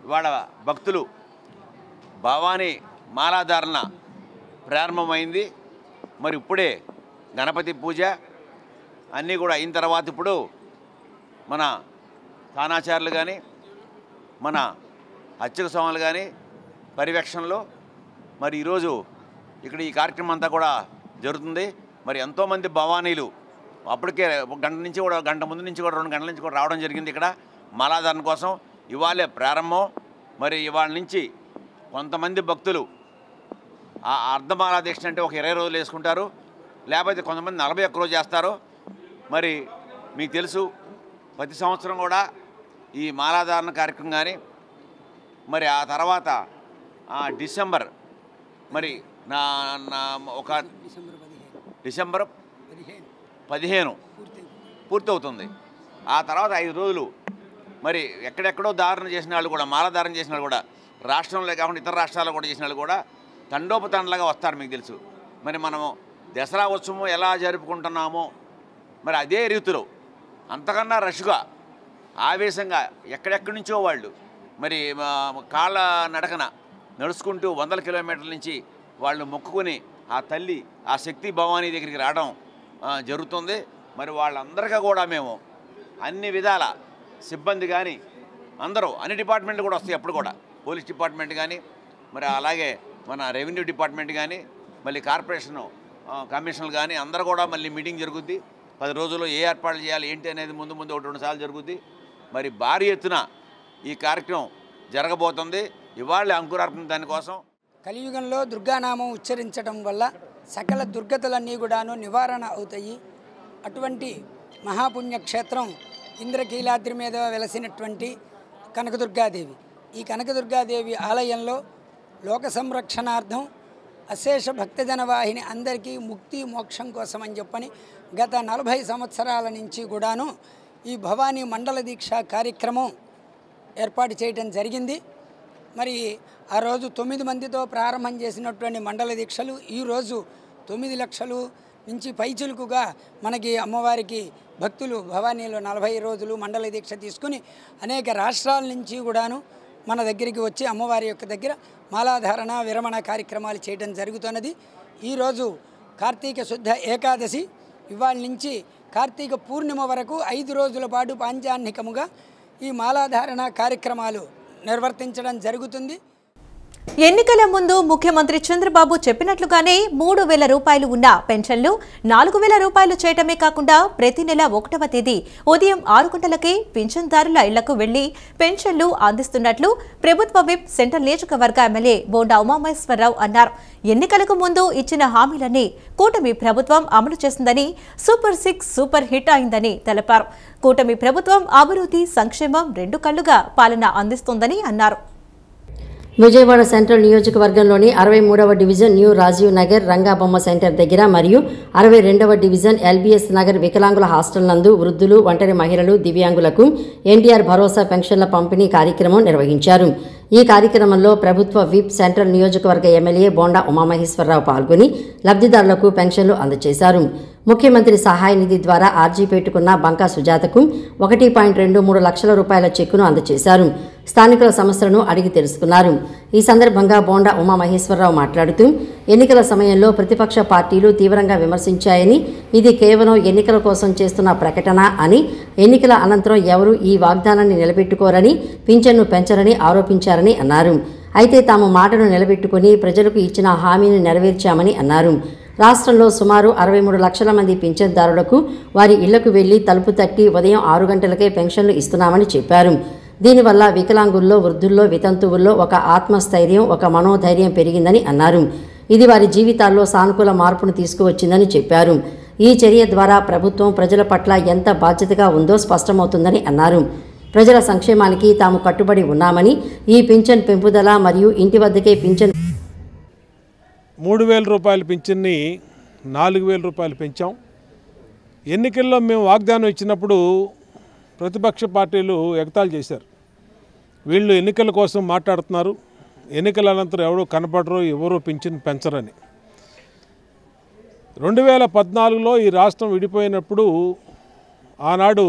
ఇవాళ భక్తులు భవానీ మాలాధారణ ప్రారంభమైంది. మరి ఇప్పుడే గణపతి పూజ అన్నీ కూడా అయిన తర్వాత ఇప్పుడు మన స్థానాచార్యులు కానీ మన అర్చక స్వాములు కానీ పర్యవేక్షణలో మరి ఈరోజు ఇక్కడ ఈ కార్యక్రమం అంతా కూడా జరుగుతుంది. మరి ఎంతోమంది భవానీలు అప్పటికే గంట ముందు నుంచి కూడా 2 గంటల నుంచి కూడా రావడం జరిగింది ఇక్కడ మాలాధారణ కోసం. ఇవాళే ప్రారంభం. మరి ఇవాళ నుంచి కొంతమంది భక్తులు ఆ అర్ధమాలా దీక్ష అంటే ఒక 20 రోజులు వేసుకుంటారు, లేకపోతే కొంతమంది 41 రోజు చేస్తారు. మరి మీకు తెలుసు ప్రతి సంవత్సరం కూడా ఈ మాలాధారణ కార్యక్రమం కానీ మరి ఆ తర్వాత డిసెంబర్ మరి డిసెంబర్ 15 పూర్తవుతుంది. ఆ తర్వాత 5 రోజులు మరి ఎక్కడెక్కడో ధారణ చేసిన వాళ్ళు కూడా మాలాధారణ చేసిన వాళ్ళు కూడా రాష్ట్రంలో కాకుండా ఇతర రాష్ట్రాల్లో కూడా చేసిన వాళ్ళు కూడా తండోపతండలుగా వస్తారు. మీకు తెలుసు మరి మనము దసరా ఉత్సవం ఎలా జరుపుకుంటున్నామో మరి అదే రీతిలో అంతకన్నా రష్గా ఆవేశంగా ఎక్కడెక్కడి నుంచో వాళ్ళు మరి కాళ్ళ నడకన నడుచుకుంటూ 100 కిలోమీటర్ల నుంచి వాళ్ళు మొక్కుకొని ఆ తల్లి ఆ శక్తి భవానీ దగ్గరికి రావడం జరుగుతుంది. మరి వాళ్ళందరికీ కూడా మేము అన్ని విధాల సిబ్బంది కానీ అందరూ అన్ని డిపార్ట్మెంట్లు కూడా వస్తాయి. అప్పుడు కూడా పోలీస్ డిపార్ట్మెంట్ కానీ మరి అలాగే మన రెవెన్యూ డిపార్ట్మెంట్ కానీ మళ్ళీ కార్పొరేషన్ కమిషనర్లు కానీ అందరూ కూడా మళ్ళీ మీటింగ్ జరుగుద్ది. 10 రోజుల్లో ఏ ఏర్పాట్లు చేయాలి ఏంటి అనేది ముందు 1-2 సార్లు జరుగుద్ది. మరి భారీ ఎత్తున ఈ కార్యక్రమం జరగబోతుంది. ఇవాళ అంకురార్పణ దానికోసం కలియుగంలో దుర్గానామం ఉచ్చరించడం వల్ల సకల దుర్గతులన్నీ కూడాను నివారణ అవుతాయి. అటువంటి మహాపుణ్యక్షేత్రం ఇంద్రకీలాద్రి మీద వెలసినటువంటి కనకదుర్గాదేవి. ఈ కనకదుర్గాదేవి ఆలయంలో లోక సంరక్షణార్థం అశేష భక్తజన వాహిని అందరికీ ముక్తి మోక్షం కోసం అని చెప్పని గత 40 సంవత్సరాల నుంచి కూడాను ఈ భవానీ మండల దీక్ష కార్యక్రమం ఏర్పాటు చేయడం జరిగింది. మరి ఆ రోజు 9 మందితో ప్రారంభం చేసినటువంటి మండల దీక్షలు ఈరోజు 9 లక్షలు నుంచి పైచులుకుగా మనకి అమ్మవారికి భక్తులు భవానీలో 40 రోజులు మండల దీక్ష తీసుకుని అనేక రాష్ట్రాల నుంచి కూడాను మన దగ్గరికి వచ్చి అమ్మవారి యొక్క దగ్గర మాలాధారణ విరమణ కార్యక్రమాలు చేయడం జరుగుతున్నది. ఈరోజు కార్తీక శుద్ధ ఏకాదశి, ఇవాళ నుంచి కార్తీక పూర్ణిమ వరకు 5 రోజుల పాటు పాంచాన్నికముగా ఈ మాలాధారణ కార్యక్రమాలు నిర్వర్తించడం జరుగుతుంది. ఎన్నికల ముందు ముఖ్యమంత్రి చంద్రబాబు చెప్పినట్లుగానే 3,000 రూపాయలు ఉన్న పెన్షన్లు 4,000 రూపాయలు చేయటమే కాకుండా ప్రతి నెల 1వ తేదీ ఉదయం 6 గంటలకే పింఛన్దారుల ఇళ్లకు వెళ్లి పెన్షన్లు అందిస్తున్నట్లు ప్రభుత్వ విప్ సెంట్రల్ నియోజకవర్గ ఎమ్మెల్యే బోండా ఉమామహేశ్వరరావు అన్నారు. ఎన్నికలకు ముందు ఇచ్చిన హామీలన్నీ కూటమి ప్రభుత్వం అమలు చేసిందని, సూపర్ 6 సూపర్ హిట్ అయిందని తెలిపారు. కూటమి ప్రభుత్వం అభివృద్ధి, సంక్షేమం 2 కళ్లుగా పాలన అందిస్తోందని అన్నారు. విజయవాడ సెంట్రల్ నియోజకవర్గంలోని 63వ division new Rajiv Nagar Rangabomma centre దగ్గర మరియు 62వ డివిజన్ ఎల్బీఎస్ నగర్ వికలాంగుల హాస్టల్ నందు వృద్ధులు, ఒంటరి మహిళలు, దివ్యాంగులకు ఎన్టీఆర్ భరోసా పెన్షన్ల పంపిణీ కార్యక్రమం నిర్వహించారు. ఈ కార్యక్రమంలో ప్రభుత్వ విప్ సెంట్రల్ నియోజకవర్గ ఎమ్మెల్యే బోండా ఉమామహేశ్వరరావు పాల్గొని లబ్ధిదారులకు పెన్షన్లు అందజేశారు. ముఖ్యమంత్రి సహాయ నిధి ద్వారా ఆర్జీ పెట్టుకున్న బంకా సుజాతకు 1.23 లక్షల రూపాయల చెక్కును అందజేశారు. స్థానికుల సమస్యలను అడిగి తెలుసుకున్నారు. ఈ సందర్భంగా బోండా ఉమామహేశ్వరరావు మాట్లాడుతూ ఎన్నికల సమయంలో ప్రతిపక్ష పార్టీలు తీవ్రంగా విమర్శించాయని, ఇది కేవలం ఎన్నికల కోసం చేస్తున్న ప్రకటన అని, ఎన్నికల అనంతరం ఎవరూ ఈ వాగ్దానాన్ని నిలబెట్టుకోరని, పింఛన్ను పెంచరని ఆరోపించారని అన్నారు. అయితే తాము మాటను నిలబెట్టుకుని ప్రజలకు ఇచ్చిన హామీని నెరవేర్చామని అన్నారు. రాష్ట్రంలో సుమారు 63 లక్షల మంది పింఛన్దారులకు వారి ఇళ్లకు వెళ్లి తలుపు తట్టి ఉదయం 6 గంటలకే పెన్షన్లు ఇస్తున్నామని చెప్పారు. దీనివల్ల వికలాంగుల్లో, వృద్ధుల్లో, వితంతువుల్లో ఒక ఆత్మస్థైర్యం, ఒక మనోధైర్యం పెరిగిందని అన్నారు. ఇది వారి జీవితాల్లో సానుకూల మార్పును తీసుకువచ్చిందని చెప్పారు. ఈ చర్య ద్వారా ప్రభుత్వం ప్రజల పట్ల ఎంత బాధ్యతగా ఉందో స్పష్టమవుతుందని అన్నారు. ప్రజల సంక్షేమానికి తాము కట్టుబడి ఉన్నామని, ఈ పింఛన్ పెంపుదల మరియు ఇంటి వద్దకే పింఛన్ 3,000 రూపాయల పింఛన్ని 4,000 రూపాయలు పెంచాం. ఎన్నికల్లో మేము వాగ్దానం ఇచ్చినప్పుడు ప్రతిపక్ష పార్టీలు ఎగతాళి చేశారు. వీళ్ళు ఎన్నికల కోసం మాట్లాడుతున్నారు, ఎన్నికల అనంతరం ఎవరో కనపడరు, ఎవరో పింఛన్ పెంచరని. 2014లో ఈ రాష్ట్రం విడిపోయినప్పుడు ఆనాడు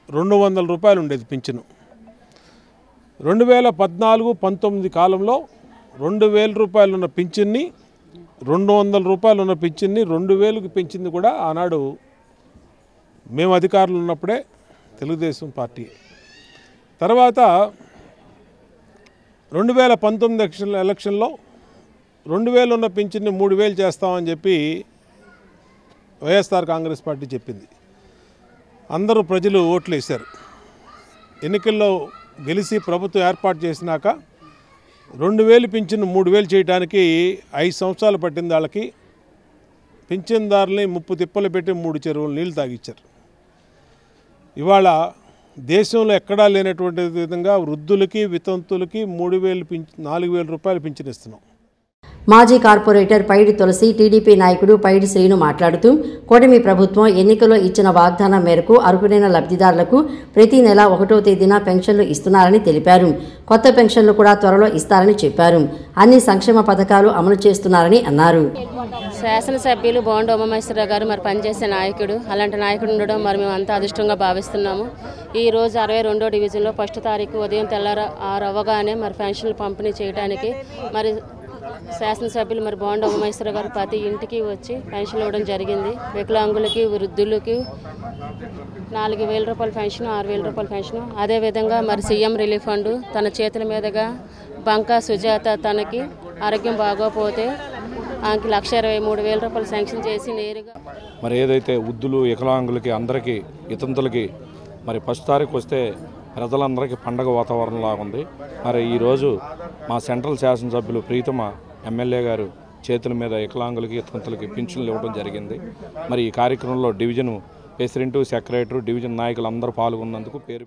200 రూపాయలు ఉండేది పింఛను. 2014-19 కాలంలో 2,000 రూపాయలు ఉన్న పింఛన్ని, 200 రూపాయలు ఉన్న పింఛన్ని 2,000కి పెంచింది కూడా ఆనాడు మేము అధికారులు ఉన్నప్పుడే తెలుగుదేశం పార్టీ. తర్వాత 2019 ఎలక్షన్లో 2,000 ఉన్న పింఛన్ని 3,000 చేస్తామని చెప్పి వైఎస్ఆర్ కాంగ్రెస్ పార్టీ చెప్పింది. అందరూ ప్రజలు ఓట్లు వేశారు. ఎన్నికల్లో గెలిచి ప్రభుత్వం ఏర్పాటు చేసినాక 2,000 పింఛను 3,000 చేయడానికి 5 సంవత్సరాలు పట్టింది. వాళ్ళకి పింఛన్దారుల్ని 30 తిప్పలు పెట్టి 3 చెరువులు నీళ్లు తాగిచ్చారు. ఇవాళ దేశంలో ఎక్కడా లేనటువంటి విధంగా వృద్ధులకి, వితంతులకి 4,000 రూపాయలు పింఛన్ ఇస్తున్నాం. మాజీ కార్పొరేటర్ పైడి తులసి, టీడీపీ నాయకుడు పైడి శ్రీను మాట్లాడుతూ కూటమి ప్రభుత్వం ఎన్నికల్లో ఇచ్చిన వాగ్దానం మేరకు అర్హులైన లబ్ధిదారులకు ప్రతి నెల 1వ తేదీన పెన్షన్లు ఇస్తున్నారని తెలిపారు. కొత్త పెన్షన్లు కూడా త్వరలో ఇస్తారని చెప్పారు. అన్ని సంక్షేమ పథకాలు అమలు చేస్తున్నారని అన్నారు. శాసనసభ్యులు బోండ ఉమామహేశ్వరరావు గారు మరి పనిచేసే నాయకుడు, అలాంటి నాయకుడు ఉండడం మరి మేము అంతా అదృష్టంగా భావిస్తున్నాము. ఈ రోజు 62వ డివిజన్లో 1వ తారీఖు ఉదయం తెల్లార 6 అవ్వగానే మరి పెన్షన్లు పంపిణీ చేయడానికి మరి శాసనసభ్యులు మరి బోండ ఉమామహేశ్వరరావు గారు ప్రతి ఇంటికి వచ్చి పెన్షన్లు ఇవ్వడం జరిగింది. వికలాంగులకి, వృద్ధులకి 4,000 రూపాయల పెన్షన్, 6,000 రూపాయల పెన్షన్. అదేవిధంగా మరి సీఎం రిలీఫ్ ఫండ్ తన చేతుల మీదుగా బంకా సుజాత తనకి ఆరోగ్యం బాగోపోతే ఆమెకి 1,23,000 రూపాయలు శాంక్షన్ చేసి నేరుగా మరి ఏదైతే వృద్ధులు, వికలాంగులకి, అందరికీ, ఇతంతులకి మరి 1వ తారీఖు వస్తే ప్రజలందరికీ పండగ వాతావరణంలాగా ఉంది. మరి ఈరోజు మా సెంట్రల్ శాసనసభ్యులు ప్రీతమ ఎమ్మెల్యే గారు చేతుల మీద వికలాంగులకి, ఇతంతులకి పింఛన్లు ఇవ్వడం జరిగింది. మరి ఈ కార్యక్రమంలో డివిజన్ ప్రెసిడెంట్, సెక్రటరీ, డివిజన్ నాయకులు అందరూ పాల్గొన్నందుకు పేరు.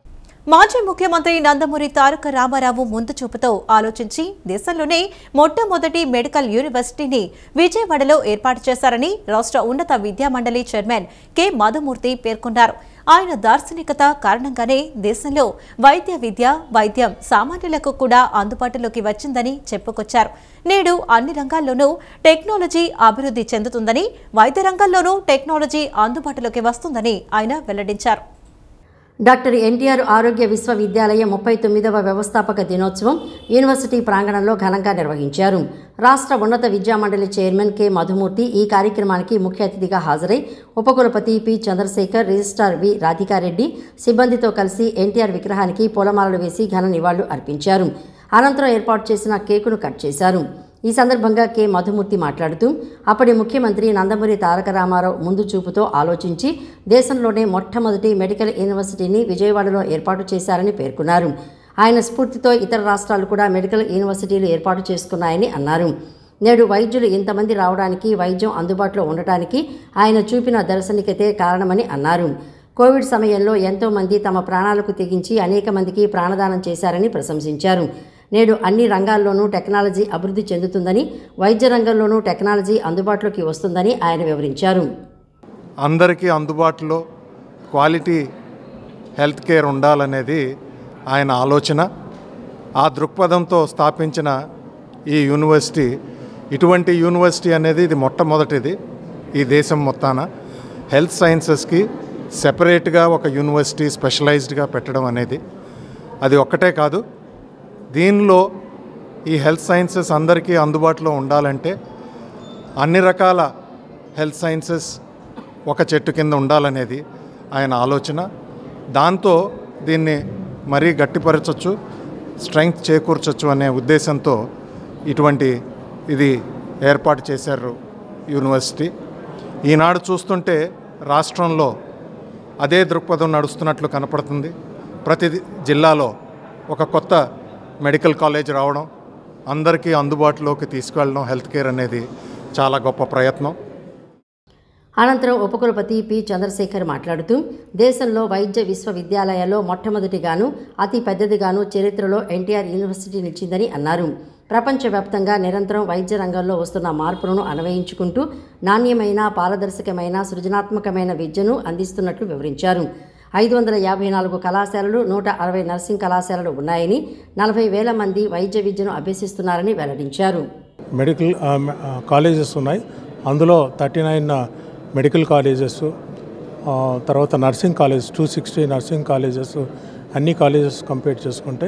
మాజీ ముఖ్యమంత్రి నందమూరి తారక రామారావు ముందు చూపుతో ఆలోచించి దేశంలోనే మొట్టమొదటి మెడికల్ యూనివర్సిటీని విజయవాడలో ఏర్పాటు చేశారని రాష్ట్ర ఉన్నత విద్యామండలి చైర్మన్ కె మధుమూర్తి పేర్కొన్నారు. ఆయన దార్శనికత కారణంగానే దేశంలో వైద్యం సామాన్యులకు కూడా అందుబాటులోకి వచ్చిందని చెప్పుకొచ్చారు. నేడు అన్ని రంగాల్లోనూ టెక్నాలజీ అభివృద్ధి చెందుతుందని, వైద్య రంగంలోనూ టెక్నాలజీ అందుబాటులోకి వస్తుందని ఆయన వెల్లడించారు. డాక్టర్ ఎన్టీఆర్ ఆరోగ్య విశ్వవిద్యాలయ 39వ వ్యవస్థాపక దినోత్సవం యూనివర్సిటీ ప్రాంగణంలో ఘనంగా నిర్వహించారు. రాష్ట్ర ఉన్నత విద్యామండలి చైర్మన్ కె మధుమూర్తి ఈ కార్యక్రమానికి ముఖ్య అతిథిగా హాజరై ఉపకులపతి పి చంద్రశేఖర్, రిజిస్ట్రార్ వి రాధికారెడ్డి సిబ్బందితో కలిసి ఎన్టీఆర్ విగ్రహానికి పూలమాలలు వేసి ఘన నివాళులు అర్పించారు. అనంతరం ఏర్పాటు చేసిన కేకును కట్ చేశారు. ఈ సందర్భంగా కె మధుమూర్తి మాట్లాడుతూ అప్పటి ముఖ్యమంత్రి నందమూరి తారక రామారావు ముందు చూపుతో ఆలోచించి దేశంలోనే మొట్టమొదటి మెడికల్ యూనివర్సిటీని విజయవాడలో ఏర్పాటు చేశారని పేర్కొన్నారు. ఆయన స్ఫూర్తితో ఇతర రాష్ట్రాలు కూడా మెడికల్ యూనివర్సిటీలు ఏర్పాటు చేసుకున్నాయని అన్నారు. నేడు వైద్యులు ఇంతమంది రావడానికి, వైద్యం అందుబాటులో ఉండటానికి ఆయన చూపిన దర్శనికతే కారణమని అన్నారు. కోవిడ్ సమయంలో ఎంతో మంది తమ ప్రాణాలకు తెగించి అనేక మందికి ప్రాణదానం చేశారని ప్రశంసించారు. నేడు అన్ని రంగాల్లోనూ టెక్నాలజీ అభివృద్ధి చెందుతుందని, వైద్య రంగంలోనూ టెక్నాలజీ అందుబాటులోకి వస్తుందని ఆయన వివరించారు. అందరికీ అందుబాటులో క్వాలిటీ హెల్త్ కేర్ ఉండాలనేది ఆయన ఆలోచన. ఆ దృక్పథంతో స్థాపించిన ఈ యూనివర్సిటీ, ఇటువంటి యూనివర్సిటీ అనేది ఇది మొట్టమొదటిది ఈ దేశం మొత్తాన. హెల్త్ సైన్సెస్కి సెపరేట్గా ఒక యూనివర్సిటీ స్పెషలైజ్డ్గా పెట్టడం అనేది అది ఒక్కటే కాదు, దీనిలో ఈ హెల్త్ సైన్సెస్ అందరికీ అందుబాటులో ఉండాలంటే అన్ని రకాల హెల్త్ సైన్సెస్ ఒక చెట్టు కింద ఉండాలనేది ఆయన ఆలోచన. దాంతో దీన్ని మరీ గట్టిపరచచ్చు, స్ట్రెంగ్త్ చేకూర్చొచ్చు అనే ఉద్దేశంతో ఇటువంటి ఇది ఏర్పాటు చేశారు యూనివర్సిటీ. ఈనాడు చూస్తుంటే రాష్ట్రంలో అదే దృక్పథం నడుస్తున్నట్లు కనపడుతుంది. ప్రతి జిల్లాలో ఒక కొత్త మెడికల్ కాలేజ్ రావడం, అందరికీ అందుబాటులోకి తీసుకెళ్ళడం హెల్త్ కేర్ అనేది చాలా గొప్ప ప్రయత్నం. అనంతరం ఉపకులపతి పి చంద్రశేఖర్ మాట్లాడుతూ దేశంలో వైద్య విశ్వవిద్యాలయాల్లో మొట్టమొదటిగాను అతి పెద్దదిగాను చరిత్రలో ఎన్టీఆర్ యూనివర్సిటీ నిలిచిందని అన్నారు. ప్రపంచవ్యాప్తంగా నిరంతరం వైద్య రంగంలో వస్తున్న మార్పులను అన్వయించుకుంటూ నాణ్యమైన, పారదర్శకమైన, సృజనాత్మకమైన విద్యను అందిస్తున్నట్లు వివరించారు. 554 కళాశాలలు, 160 నర్సింగ్ కళాశాలలు ఉన్నాయని, 40,000 మంది వైద్య విద్యను అభ్యసిస్తున్నారని వెల్లడించారు. మెడికల్ కాలేజెస్ ఉన్నాయి. అందులో 39 మెడికల్ కాలేజెస్, తర్వాత నర్సింగ్ కాలేజెస్ 260 నర్సింగ్ కాలేజెస్, అన్ని కాలేజెస్ కంపేర్ చేసుకుంటే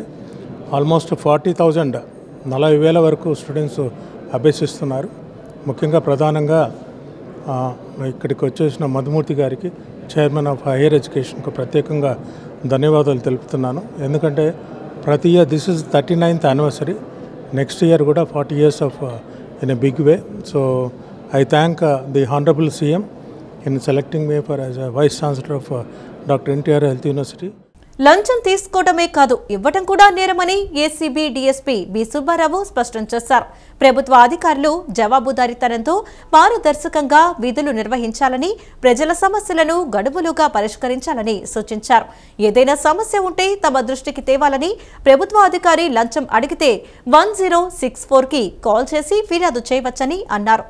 ఆల్మోస్ట్ 40,000 40,000 వరకు స్టూడెంట్స్ అభ్యసిస్తున్నారు. ముఖ్యంగా ప్రధానంగా ఇక్కడికి వచ్చేసిన మధుమూర్తి గారికి, చైర్మన్ ఆఫ్ హైయర్ ఎడ్యుకేషన్కు ప్రత్యేకంగా ధన్యవాదాలు తెలుపుతున్నాను. ఎందుకంటే ప్రతి year this is 39th anniversary, next year కూడా 40 years of in a big way. So I thank the honourable CM in selecting me for as vice chancellor of doctor NTR health university. లంచం తీసుకోవడమే కాదు, ఇవ్వడం కూడా నేరమని ఏసీబీ డీఎస్పీ బి సుబ్బారావు స్పష్టం చేశారు. ప్రభుత్వ అధికారులు జవాబుదారీతనంతో పారదర్శకంగా విధులు నిర్వహించాలని, ప్రజల సమస్యలను గడువులుగా పరిష్కరించాలని సూచించారు. ఏదైనా సమస్య ఉంటే తమ దృష్టికి తేవాలని, ప్రభుత్వ అధికారి లంచం అడిగితే 1064కి కాల్ చేసి ఫిర్యాదు చేయవచ్చని అన్నారు.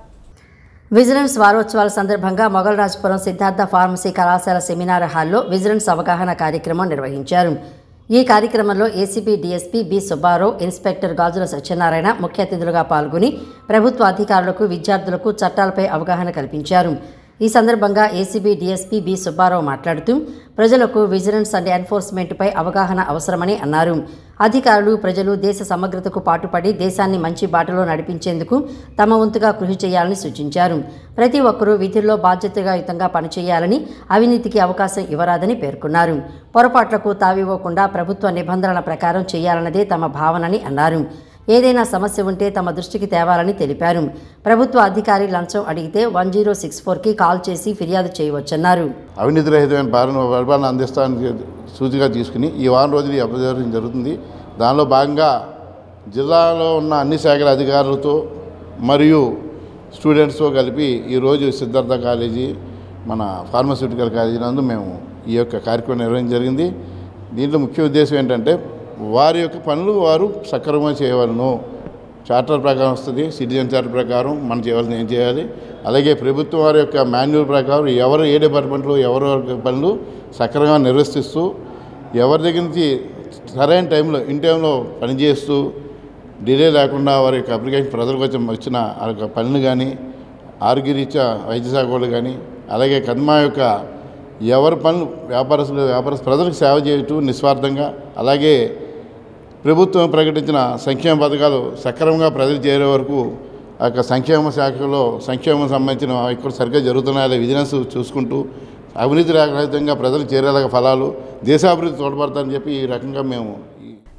విజిలెన్స్ వారోత్సవాల సందర్భంగా మొగల్రాజ్పురం సిద్ధార్థ ఫార్మసీ కళాశాల సెమినార్ హాల్లో విజిలెన్స్ అవగాహన కార్యక్రమం నిర్వహించారు. ఈ కార్యక్రమంలో ACB DSP B Subbarao, inspector Gajula Satyanarayana ముఖ్య అతిథులుగా పాల్గొని ప్రభుత్వ అధికారులకు, విద్యార్థులకు చట్టాలపై అవగాహన కల్పించారు. ఈ సందర్భంగా ఏసీబీ డీఎస్పీ బి సుబ్బారావు మాట్లాడుతూ ప్రజలకు విజిలెన్స్ అండ్ ఎన్ఫోర్స్మెంట్పై అవగాహన అవసరమని అన్నారు. అధికారులు, ప్రజలు దేశ సమగ్రతకు పాటుపడి దేశాన్ని మంచి బాటలో నడిపించేందుకు తమ వంతుగా కృషి చేయాలని సూచించారు. ప్రతి ఒక్కరూ విధుల్లో బాధ్యతాయుతంగా పనిచేయాలని, అవినీతికి అవకాశం ఇవ్వరాదని పేర్కొన్నారు. పొరపాట్లకు తావివ్వకుండా ప్రభుత్వ నిబంధనల ప్రకారం చేయాలన్నదే తమ భావనని అన్నారు. ఏదైనా సమస్య ఉంటే తమ దృష్టికి తేవాలని తెలిపారు. ప్రభుత్వ అధికారి లంచం అడిగితే 1064కి కాల్ చేసి ఫిర్యాదు చేయవచ్చన్నారు. అవినీతి రహితమైన పరిపాలన అందిస్తానని సూచిగా తీసుకుని ఈ వారం రోజులు అభ్యర్థించడం జరుగుతుంది. దానిలో భాగంగా జిల్లాలో ఉన్న అన్ని శాఖల అధికారులతో మరియు స్టూడెంట్స్తో కలిపి ఈరోజు సిద్ధార్థ కాలేజీ, మన ఫార్మాస్యూటికల్ కాలేజీ నందు మేము ఈ యొక్క కార్యక్రమం నిర్వహించడం జరిగింది. దీంట్లో ముఖ్య ఉద్దేశం ఏంటంటే వారి యొక్క పనులు వారు సక్రమంగా చేయవలను. చార్టర్ ప్రకారం వస్తుంది, సిటిజన్ చార్టర్ ప్రకారం మనం చేయవలసిన ఏం చేయాలి, అలాగే ప్రభుత్వం వారి యొక్క మాన్యువల్ ప్రకారం ఎవరు ఏ డిపార్ట్మెంట్లో ఎవరి పనులు సక్రమంగా నిర్వర్తిస్తూ ఎవరి దగ్గర నుంచి సరైన టైంలో ఇన్ టైంలో పనిచేస్తూ డిలే లేకుండా వారి యొక్క అప్లికేషన్ ప్రజలకు వచ్చిన ఆ యొక్క పనులు కానీ, ఆరోగ్యరీత్యా వైద్య శాఖ వాళ్ళు కానీ, అలాగే కన్మా యొక్క ఎవరి పనులు వ్యాపారస్తులు ప్రజలకు సేవ చేయటం నిస్వార్థంగా, అలాగే ప్రభుత్వం ప్రకటించిన సంక్షేమ పథకాలు సక్రమంగా ప్రజలు చేరే వరకు ఆ యొక్క సంక్షేమ శాఖలో సంక్షేమం సంబంధించిన ఇక్కడ సరిగ్గా జరుగుతున్నాయో విజిలెన్స్ చూసుకుంటూ అవినీతి రహితంగా ప్రజలకు చేరేలాగా ఫలాలు దేశాభివృద్ధి తోడ్పడతారని చెప్పి ఈ రకంగా మేము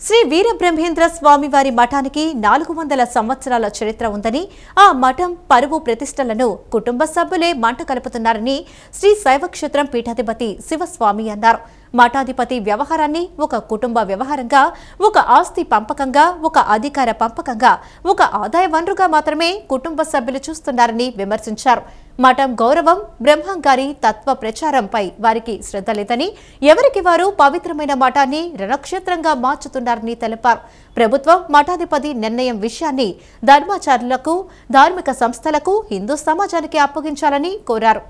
శ్రీ వీరబ్రహ్మేంద్ర స్వామి వారి మఠానికి 400 సంవత్సరాల చరిత్ర ఉందని, ఆ మఠం పరువు ప్రతిష్టలను కుటుంబ సభ్యులే మంట కలుపుతున్నారని శ్రీ శైవక్షేత్రం పీఠాధిపతి శివస్వామి అన్నారు. మఠాధిపతి వ్యవహారాన్ని ఒక కుటుంబ వ్యవహారంగా, ఒక ఆస్తి పంపకంగా, ఒక అధికార పంపకంగా, ఒక ఆదాయ వనరుగా మాత్రమే కుటుంబ సభ్యులు చూస్తున్నారని విమర్శించారు. మఠం గౌరవం, బ్రహ్మంగారి తత్వ ప్రచారంపై వారికి శ్రద్ధ లేదని, ఎవరికి వారు పవిత్రమైన మఠాన్ని రణక్షేత్రంగా మార్చుతున్నారని తెలిపారు. ప్రభుత్వం మఠాధిపతి నిర్ణయం విషయాన్ని ధర్మాచారులకు, ధార్మిక సంస్థలకు, హిందూ సమాజానికి అప్పగించాలని కోరారు.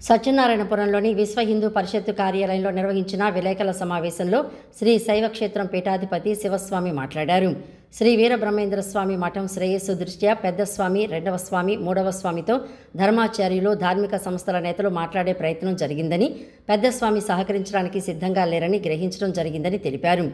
సత్యనారాయణపురంలోని విశ్వ హిందూ పరిషత్తు కార్యాలయంలో నిర్వహించిన విలేకరుల సమావేశంలో శ్రీ శైవక్షేత్రం పీఠాధిపతి శివస్వామి మాట్లాడారు. శ్రీ వీరబ్రహ్మేంద్ర స్వామి మఠం శ్రేయస్సు దృష్ట్యా పెద్ద స్వామి, రెండవ స్వామి, మూడవ స్వామితో ధర్మాచార్యులు, ధార్మిక సంస్థల నేతలు మాట్లాడే ప్రయత్నం జరిగిందని, పెద్ద స్వామి సహకరించడానికి సిద్ధంగా లేరని గ్రహించడం జరిగిందని తెలిపారు.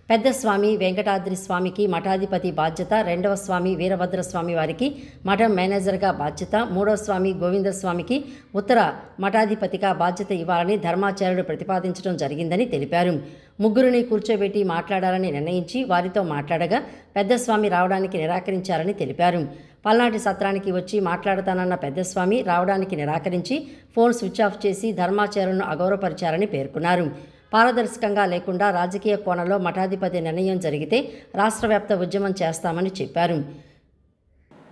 పెద్ద స్వామి వెంకటాద్రి స్వామికి మఠాధిపతి బాధ్యత, రెండవ స్వామి వీరభద్రస్వామి వారికి మఠం మేనేజర్గా బాధ్యత, మూడవ స్వామి గోవిందస్వామికి ఉత్తర మఠాధిపతిగా బాధ్యత ఇవ్వాలని ధర్మాచార్యుడు ప్రతిపాదించడం జరిగిందని తెలిపారు. ముగ్గురిని కూర్చోబెట్టి మాట్లాడాలని నిర్ణయించి వారితో మాట్లాడగా పెద్దస్వామి రావడానికి నిరాకరించారని తెలిపారు. పల్నాటి సత్రానికి వచ్చి మాట్లాడతానన్న పెద్దస్వామి రావడానికి నిరాకరించి ఫోన్ స్విచ్ ఆఫ్ చేసి ధర్మాచార్యులను అగౌరవపరిచారని పేర్కొన్నారు. పారదర్శకంగా లేకుండా రాజకీయ కోణంలో మఠాధిపతి నిర్ణయం జరిగితే రాష్ట్రవ్యాప్త ఉద్యమం చేస్తామని చెప్పారు.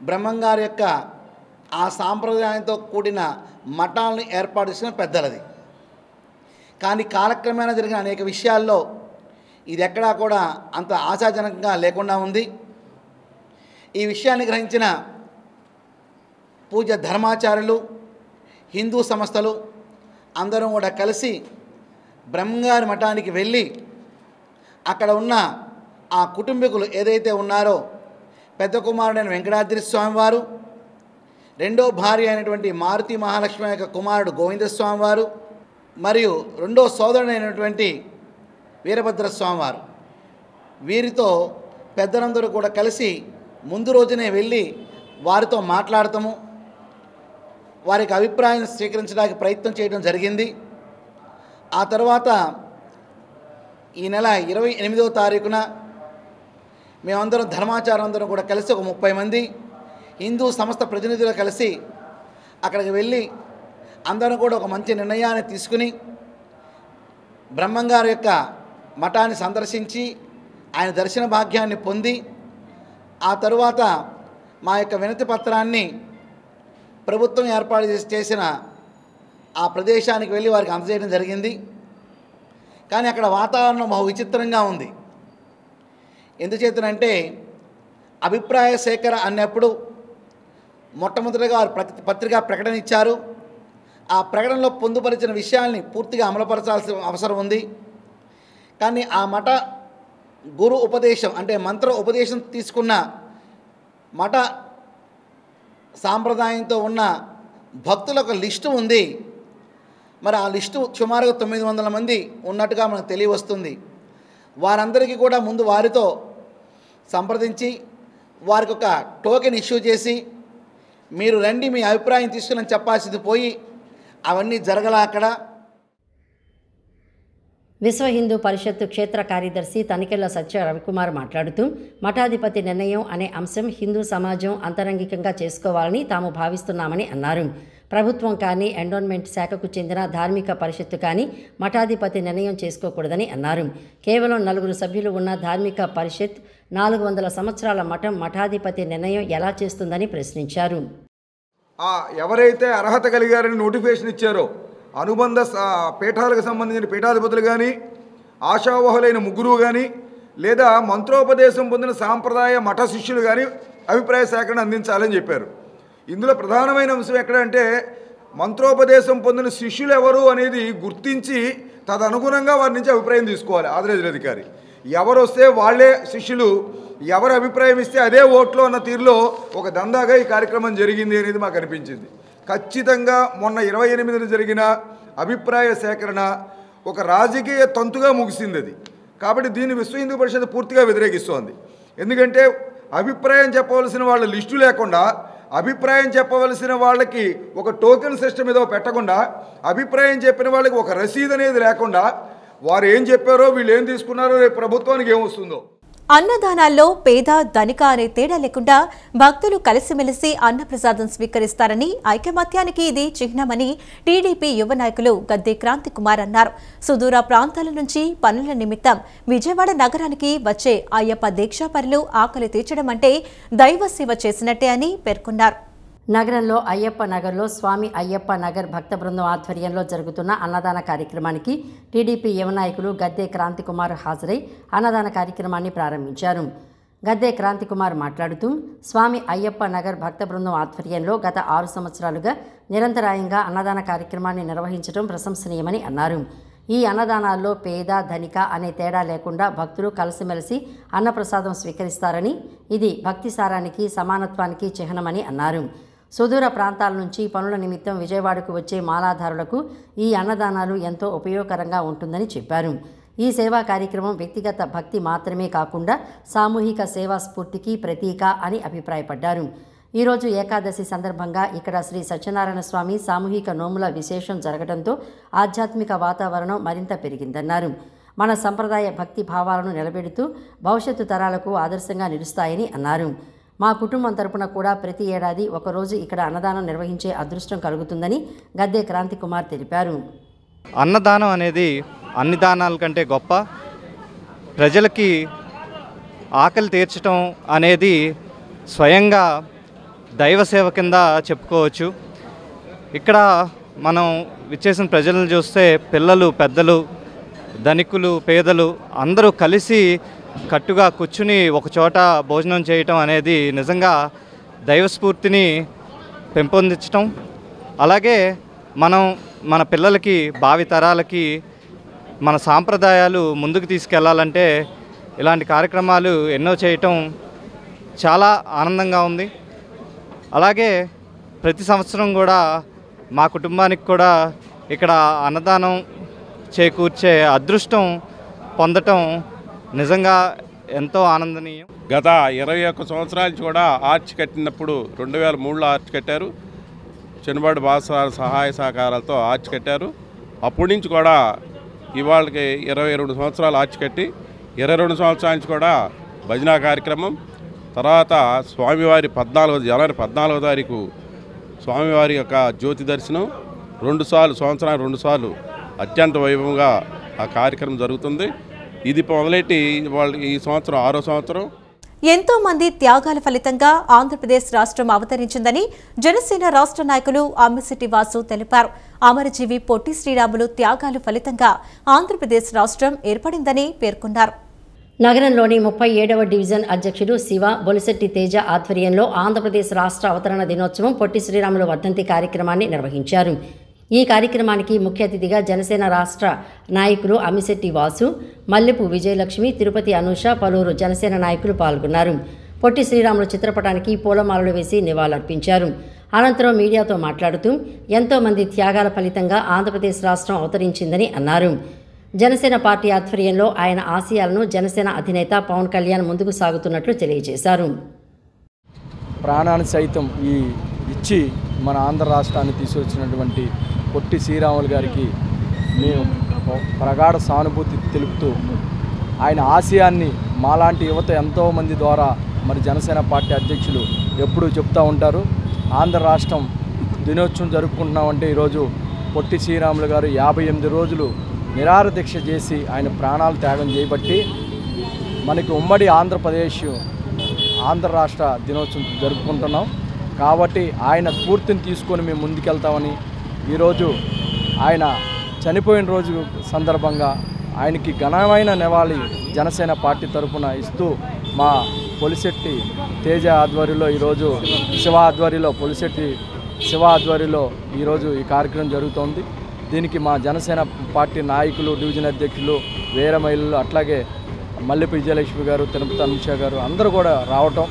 బ్రహ్మంగారి యొక్క ఆ సాంప్రదాయంతో కూడిన మఠాలను ఏర్పాటు చేసిన పెద్దలది. కానీ కాలక్రమేణా జరిగిన అనేక విషయాల్లో ఇది ఎక్కడా కూడా అంత ఆశాజనకంగా లేకుండా ఉంది. ఈ విషయాన్ని గ్రహించిన పూజ్య ధర్మాచార్యులు, హిందూ సంస్థలు అందరం కూడా కలిసి బ్రహ్మంగారి మఠానికి వెళ్ళి అక్కడ ఉన్న ఆ కుటుంబీకులు ఏదైతే ఉన్నారో పెద్ద కుమారుడైన వెంకటాద్రి స్వామివారు, రెండో భార్య అయినటువంటి మారుతి మహాలక్ష్మి యొక్క కుమారుడు గోవిందస్వామివారు, మరియు రెండో సోదరుడైనటువంటి వీరభద్రస్వామివారు, వీరితో పెద్దలందరూ కూడా కలిసి ముందు రోజునే వెళ్ళి వారితో మాట్లాడతాము, వారికి అభిప్రాయం స్వీకరించడానికి ప్రయత్నం చేయడం జరిగింది. ఆ తర్వాత ఈ నెల 28వ తారీఖున మేమందరం ధర్మాచారం అందరం కూడా కలిసి ఒక 30 మంది హిందూ సంస్థ ప్రతినిధులు కలిసి అక్కడికి వెళ్ళి అందరం కూడా ఒక మంచి నిర్ణయాన్ని తీసుకుని బ్రహ్మంగారి యొక్క మఠాన్ని సందర్శించి ఆయన దర్శన భాగ్యాన్ని పొంది ఆ తరువాత మా యొక్క వినతి పత్రాన్ని ప్రభుత్వం ఏర్పాటు చేసిన ఆ ప్రదేశానికి వెళ్ళి వారికి అందజేయడం జరిగింది. కానీ అక్కడ వాతావరణం బహు విచిత్రంగా ఉంది. ఎందుచేతనంటే అభిప్రాయ సేకరణ అన్నప్పుడు మొట్టమొదటిగా వారు పత్రికా ప్రకటన ఇచ్చారు. ఆ ప్రకటనలో పొందుపరిచిన విషయాల్ని పూర్తిగా అమలుపరచాల్సిన అవసరం ఉంది. కానీ ఆ మఠ గురు ఉపదేశం అంటే మంత్ర ఉపదేశం తీసుకున్న మఠ సాంప్రదాయంతో ఉన్న భక్తుల ఒక లిస్టు ఉంది. మరి ఆ లిస్టు సుమారుగా 900 మంది ఉన్నట్టుగా మనకు తెలియవస్తుంది. వారందరికీ కూడా ముందు వారితో సంప్రదించి వారికి ఒక టోకెన్ ఇష్యూ చేసి మీరు రండి మీ అభిప్రాయం తీసుకుని చెప్పాల్సింది పోయి అవన్నీ జరగలా. అక్కడ విశ్వ హిందూ పరిషత్తు క్షేత్ర కార్యదర్శి తనికెళ్ల సత్య రవికుమార్ మాట్లాడుతూ మఠాధిపతి నిర్ణయం అనే అంశం హిందూ సమాజం అంతరంగికంగా చేసుకోవాలని తాము భావిస్తున్నామని అన్నారు. ప్రభుత్వం కానీ ఎండోన్మెంట్ శాఖకు చెందిన ధార్మిక పరిషత్తు కానీ మఠాధిపతి నిర్ణయం చేసుకోకూడదని అన్నారు. కేవలం 4 సభ్యులు ఉన్న ధార్మిక పరిషత్ 400 సంవత్సరాల మఠం మఠాధిపతి నిర్ణయం ఎలా చేస్తుందని ప్రశ్నించారు. ఎవరైతే అర్హత కలిగారని నోటిఫికేషన్ ఇచ్చారో అనుబంధ పీఠాలకు సంబంధించిన పీఠాధిపతులు కానీ ఆశావహులైన ముగ్గురు కానీ లేదా మంత్రోపదేశం పొందిన సాంప్రదాయ మఠ శిష్యులు కానీ అభిప్రాయ సేకరణ అందించాలని చెప్పారు. ఇందులో ప్రధానమైన అంశం ఎక్కడంటే మంత్రోపదేశం పొందిన శిష్యులు ఎవరు అనేది గుర్తించి తదనుగుణంగా వారి నుంచి అభిప్రాయం తీసుకోవాలి ఆదిరాజుల అధికారి. ఎవరు వస్తే వాళ్ళే శిష్యులు, ఎవరు అభిప్రాయం ఇస్తే అదే ఓట్లో అన్న తీరులో ఒక దందాగా ఈ కార్యక్రమం జరిగింది అనేది మాకు అనిపించింది. ఖచ్చితంగా మొన్న 28న జరిగిన అభిప్రాయ సేకరణ ఒక రాజకీయ తంతుగా ముగిసింది అది. కాబట్టి దీన్ని విశ్వ హిందూ పరిషత్ పూర్తిగా వ్యతిరేకిస్తోంది. ఎందుకంటే అభిప్రాయం చెప్పవలసిన వాళ్ళ లిస్టు లేకుండా అభిప్రాయం చెప్పవలసిన వాళ్ళకి ఒక టోకెన్ సిస్టమ్ ఏదో పెట్టకుండా అభిప్రాయం చెప్పిన వాళ్ళకి ఒక రసీదు అనేది లేకుండా వారు ఏం చెప్పారో వీళ్ళు ఏం తీసుకున్నారో రేపు ప్రభుత్వానికి ఏమొస్తుందో. అన్నదానాల్లో పేద ధనిక అనే తేడా లేకుండా భక్తులు కలిసిమెలిసి అన్నప్రసాదం స్వీకరిస్తారని, ఐకమత్యానికి ఇది చిహ్నమని టీడీపీ యువ నాయకులు గద్దె క్రాంతి కుమార్ అన్నారు. సుదూర ప్రాంతాల నుంచి పనుల నిమిత్తం విజయవాడ నగరానికి వచ్చే అయ్యప్ప దీక్షాపరులు ఆకలి తీర్చడం అంటే దైవ సేవ చేసినట్టే అని పేర్కొన్నారు. నగరంలో అయ్యప్ప నగర్లో స్వామి అయ్యప్ప నగర్ భక్త బృందం ఆధ్వర్యంలో జరుగుతున్న అన్నదాన కార్యక్రమానికి టీడీపీ యువ నాయకులు గద్దె క్రాంతి కుమార్ హాజరై అన్నదాన కార్యక్రమాన్ని ప్రారంభించారు. గద్దె క్రాంతి కుమార్ మాట్లాడుతూ స్వామి అయ్యప్ప నగర్ భక్త బృందం ఆధ్వర్యంలో గత 6 సంవత్సరాలుగా నిరంతరాయంగా అన్నదాన కార్యక్రమాన్ని నిర్వహించడం ప్రశంసనీయమని అన్నారు. ఈ అన్నదానాల్లో పేద ధనిక అనే తేడా లేకుండా భక్తులు కలిసిమెలిసి అన్నప్రసాదం స్వీకరిస్తారని, ఇది భక్తి సారానికి సమానత్వానికి చిహ్నమని అన్నారు. సుదూర ప్రాంతాల నుంచి పనుల నిమిత్తం విజయవాడకు వచ్చే మాలాధారులకు ఈ అన్నదానాలు ఎంతో ఉపయోగకరంగా ఉంటుందని చెప్పారు. ఈ సేవా కార్యక్రమం వ్యక్తిగత భక్తి మాత్రమే కాకుండా సామూహిక సేవా స్ఫూర్తికి ప్రతీక అని అభిప్రాయపడ్డారు. ఈరోజు ఏకాదశి సందర్భంగా ఇక్కడ శ్రీ సత్యనారాయణ స్వామి సామూహిక నోముల విశేషం జరగడంతో ఆధ్యాత్మిక వాతావరణం మరింత పెరిగిందన్నారు. మన సంప్రదాయ భక్తి భావాలను నిలబెడుతూ భవిష్యత్తు తరాలకు ఆదర్శంగా నిలుస్తాయని అన్నారు. మా కుటుంబం తరపున కూడా ప్రతి ఏడాది ఒకరోజు ఇక్కడ అన్నదానం నిర్వహించే అదృష్టం కలుగుతుందని గద్దె క్రాంతి కుమార్ తెలిపారు. అన్నదానం అనేది అన్ని దానాల కంటే గొప్ప. ప్రజలకి ఆకలి తీర్చడం అనేది స్వయంగా దైవసేవ కింద చెప్పుకోవచ్చు. ఇక్కడ మనం విచ్చేసిన ప్రజలను చూస్తే పిల్లలు, పెద్దలు, ధనికులు, పేదలు అందరూ కలిసి కట్టుగా కూర్చుని ఒకచోట భోజనం చేయటం అనేది నిజంగా దైవస్ఫూర్తిని పెంపొందించటం. అలాగే మనం మన పిల్లలకి, భావి తరాలకి మన సాంప్రదాయాలు ముందుకు తీసుకెళ్లాలంటే ఇలాంటి కార్యక్రమాలు ఎన్నో చేయటం చాలా ఆనందంగా ఉంది. అలాగే ప్రతి సంవత్సరం కూడా మా కుటుంబానికి కూడా ఇక్కడ అన్నదానం చేకూర్చే అదృష్టం పొందటం నిజంగా ఎంతో ఆనందనీయం. గత 21 సంవత్సరాల నుంచి కూడా ఆర్చ్ కట్టినప్పుడు 2003లో ఆర్చ్ కట్టారు. చెనుబాటు బాసాల సహాయ సహకారాలతో ఆర్చ్ కట్టారు. అప్పటి నుంచి కూడా ఇవాళకి 22 సంవత్సరాలు ఆర్చ్ కట్టి 22 సంవత్సరాల నుంచి కూడా భజనా కార్యక్రమం, తర్వాత స్వామివారి జనవరి 14వ తారీఖు స్వామివారి యొక్క జ్యోతి దర్శనం, 2 సార్లు సంవత్సరానికి 2 సార్లు అత్యంత వైభవంగా ఆ కార్యక్రమం జరుగుతుంది. ఇది మొదలెట్టి ఈ సంవత్సరం 6వ సంవత్సరం. ఎంతో మంది త్యాగాల ఫలితంగా ఆంధ్రప్రదేశ్ రాష్ట్రం అవతరించిందని జనసేన రాష్ట్ర నాయకులు అమ్మిశెట్టి వాసు తెలిపారు. అమరజీవి పొట్టి శ్రీరాములు త్యాగాల ఫలితంగా ఆంధ్రప్రదేశ్ రాష్ట్రం ఏర్పడిందని పేర్కొన్నారు. నగరంలోని 37వ డివిజన్ అధ్యక్షుడు శివ బొలిశెట్టి తేజ ఆధ్వర్యంలో ఆంధ్రప్రదేశ్ రాష్ట్ర అవతరణ దినోత్సవం పొట్టి శ్రీరాములు వర్ధంతి కార్యక్రమాన్ని నిర్వహించారు. ఈ కార్యక్రమానికి ముఖ్య అతిథిగా జనసేన రాష్ట్ర నాయకులు అమ్మిశెట్టి వాసు, మల్లెపు విజయలక్ష్మి, తిరుపతి అనూష, పలువురు జనసేన నాయకులు పాల్గొన్నారు. పొట్టి శ్రీరాములు చిత్రపటానికి పూలమాలలు వేసి నివాళులర్పించారు. అనంతరం మీడియాతో మాట్లాడుతూ ఎంతోమంది త్యాగాల ఫలితంగా ఆంధ్రప్రదేశ్ రాష్ట్రం అవతరించిందని అన్నారు. జనసేన పార్టీ ఆధ్వర్యంలో ఆయన ఆశయాలను జనసేన అధినేత పవన్ కళ్యాణ్ ముందుకు సాగుతున్నట్లు తెలియజేశారు. ప్రాణాన్ని సైతం ఇచ్చి మన ఆంధ్ర రాష్ట్రాన్ని తీసుకొచ్చినటువంటి పొట్టి శ్రీరాములు గారికి మేము ప్రగాఢ సానుభూతి తెలుపుతూ ఆయన ఆశయాన్ని మాలాంటి యువత ఎంతోమంది ద్వారా మరి జనసేన పార్టీ అధ్యక్షులు ఎప్పుడూ చెప్తూ ఉంటారు. ఆంధ్ర రాష్ట్రం దినోత్సవం జరుపుకుంటున్నామంటే ఈరోజు పొట్టి శ్రీరాములు గారు 58 రోజులు నిరాహార దీక్ష చేసి ఆయన ప్రాణాలు త్యాగం చేయబట్టి మనకి ఉమ్మడి ఆంధ్రప్రదేశ్ ఆంధ్ర రాష్ట్ర దినోత్సవం జరుపుకుంటున్నాం. కాబట్టి ఆయన స్ఫూర్తిని తీసుకొని మేము ముందుకెళ్తామని ఈరోజు ఆయన చనిపోయిన రోజు సందర్భంగా ఆయనకి ఘనమైన నివాళి జనసేన పార్టీ తరఫున ఇస్తూ మా పొలిశెట్టి తేజ ఆధ్వర్యంలో ఈరోజు పొలిశెట్టి శివ ఆధ్వర్యంలో ఈరోజు ఈ కార్యక్రమం జరుగుతోంది. దీనికి మా జనసేన పార్టీ నాయకులు, డివిజన్ అధ్యక్షులు, వేరే మహిళలు, అట్లాగే మల్లెపు విజయలక్ష్మి గారు, తిరుపతి అనుష గారు అందరూ కూడా రావటం,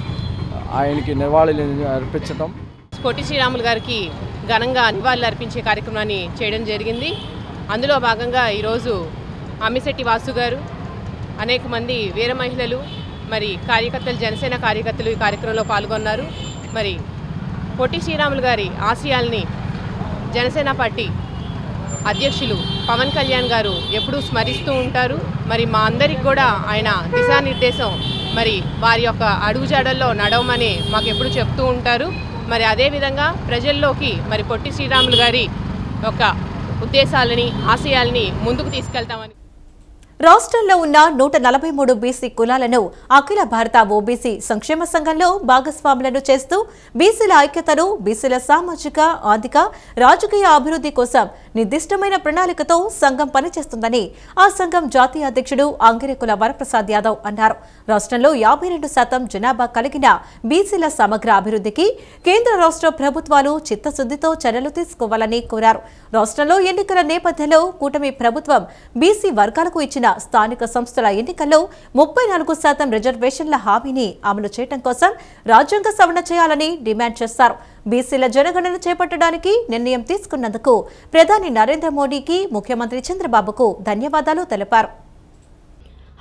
ఆయనకి నివాళులు అర్పించటం. పొట్టి శ్రీరాములు గారికి ఘనంగా నివాళులు అర్పించే కార్యక్రమాన్ని చేయడం జరిగింది. అందులో భాగంగా ఈరోజు అమ్మిశెట్టి వాసు గారు, అనేక మంది వీర మహిళలు, మరి కార్యకర్తలు, జనసేన కార్యకర్తలు ఈ కార్యక్రమంలో పాల్గొన్నారు. మరి పొట్టి శ్రీరాములు గారి ఆశయాల్ని జనసేన పార్టీ అధ్యక్షులు పవన్ కళ్యాణ్ గారు ఎప్పుడూ స్మరిస్తూ ఉంటారు. మరి మా అందరికి కూడా ఆయన దిశానిర్దేశం, మరి వారి యొక్క అడుగుజాడల్లో నడవమని మాకు ఎప్పుడు చెప్తూ ఉంటారు. మరి అదేవిధంగా ప్రజల్లోకి మరి పొట్టి శ్రీరాములు గారి యొక్క ఉద్దేశాలని, ఆశయాల్ని ముందుకు తీసుకెళ్తామని. రాష్ట్రంలో ఉన్న 143 బీసీ కులాలను అఖిల భారత ఓబీసీ సంక్షేమ సంఘంలో భాగస్వాములను చేస్తూ బీసీల ఐక్యతను, బీసీల సామాజిక, ఆర్థిక, రాజకీయ అభివృద్ధి కోసం నిర్దిష్టమైన ప్రణాళికతో సంఘం పనిచేస్తుందని ఆ సంఘం జాతీయ అధ్యక్షుడు అంగిరెకుల వరప్రసాద్ యాదవ్ అన్నారు. రాష్ట్రంలో 52% జనాభా కలిగిన బీసీల సమగ్ర అభివృద్ధికి కేంద్ర రాష్ట్ర ప్రభుత్వాలు చిత్తశుద్ధితో చర్యలు తీసుకోవాలని కోరారు. రాష్ట్రంలో ఎన్నికల నేపథ్యంలో కూటమి ప్రభుత్వం బీసీ వర్గాలకు ఇచ్చిన స్థానిక సంస్థల ఎన్నికల్లో 34% రిజర్వేషన్ల హామీని అమలు చేయడం కోసం రాజ్యాంగ సవరణ చేయాలని డిమాండ్ చేశారు. బీసీల జనగణన చేపట్టడానికి నిర్ణయం తీసుకున్నందుకు ప్రధాని నరేంద్ర మోడీకి, ముఖ్యమంత్రి చంద్రబాబుకు ధన్యవాదాలు తెలిపారు.